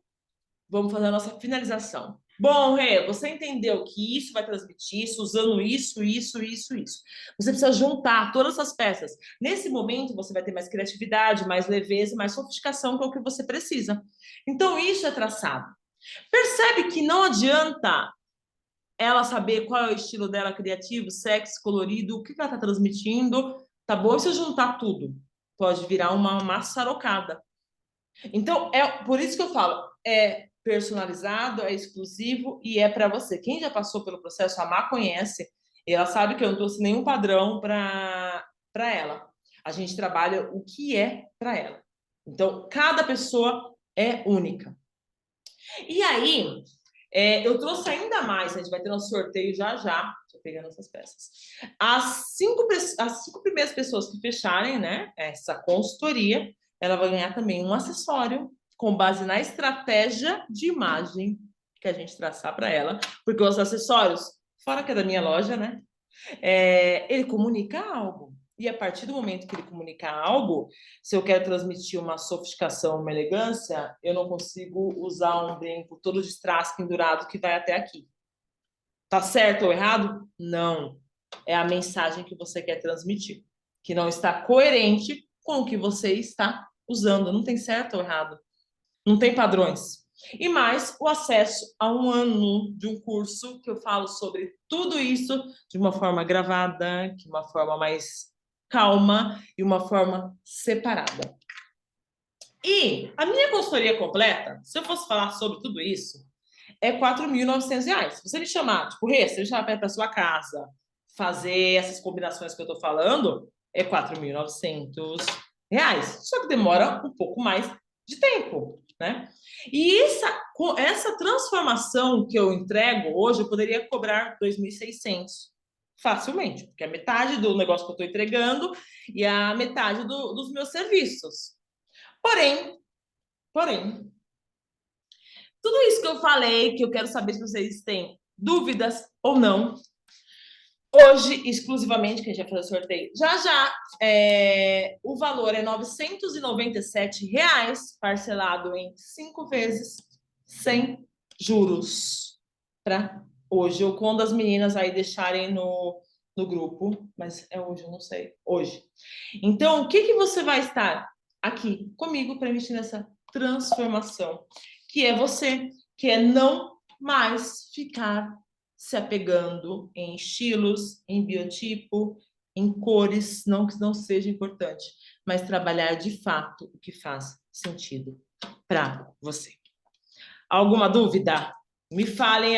[SPEAKER 1] vamos fazer a nossa finalização. Bom, Rê, você entendeu que isso vai transmitir isso, usando isso. Você precisa juntar todas essas peças. Nesse momento, você vai ter mais criatividade, mais leveza, mais sofisticação, que é o que você precisa. Então, isso é traçado. Percebe que não adianta ela saber qual é o estilo dela criativo, sexy, colorido, o que ela está transmitindo, tá bom? E se eu juntar tudo, pode virar uma maçarocada. Então, é por isso que eu falo, é personalizado, é exclusivo e é para você. Quem já passou pelo processo, a Má conhece, e ela sabe que eu não trouxe nenhum padrão para ela. A gente trabalha o que é para ela. Então, cada pessoa é única. E aí, eu trouxe ainda mais, a gente vai ter um sorteio já. Estou pegando essas peças. As 5 primeiras pessoas que fecharem, né, essa consultoria, ela vai ganhar também um acessório com base na estratégia de imagem que a gente traçar para ela, porque os acessórios, fora que é da minha loja, né, ele comunica algo. E a partir do momento que ele comunica algo, se eu quero transmitir uma sofisticação, uma elegância, eu não consigo usar um brinco todo de strass pendurado que vai até aqui. Tá certo ou errado? Não. É a mensagem que você quer transmitir, que não está coerente com o que você está usando. Não tem certo ou errado. Não tem padrões. E mais o acesso a 1 ano de um curso que eu falo sobre tudo isso de uma forma gravada, de uma forma mais calma e uma forma separada. E a minha consultoria completa, se eu fosse falar sobre tudo isso, é R$ 4.900. Se você me chamar, tipo, Rê, se eu chamar para sua casa, fazer essas combinações que eu estou falando, é R$ 4.900. Só que demora um pouco mais de tempo, né? E essa transformação que eu entrego hoje, eu poderia cobrar 2.600 facilmente, porque é metade do negócio que eu estou entregando e a metade dos meus serviços. Porém, tudo isso que eu falei, que eu quero saber se vocês têm dúvidas ou não, hoje, exclusivamente, que a gente vai fazer sorteio, o valor é R$ 997, parcelado em 5 vezes, sem juros, para hoje, ou quando as meninas aí deixarem no grupo, mas é hoje, eu não sei, hoje. Então, o que você vai estar aqui comigo para investir nessa transformação? Que é você, que é não mais ficar se apegando em estilos, em biotipo, em cores, não que não seja importante, mas trabalhar de fato o que faz sentido para você. Alguma dúvida? Me falem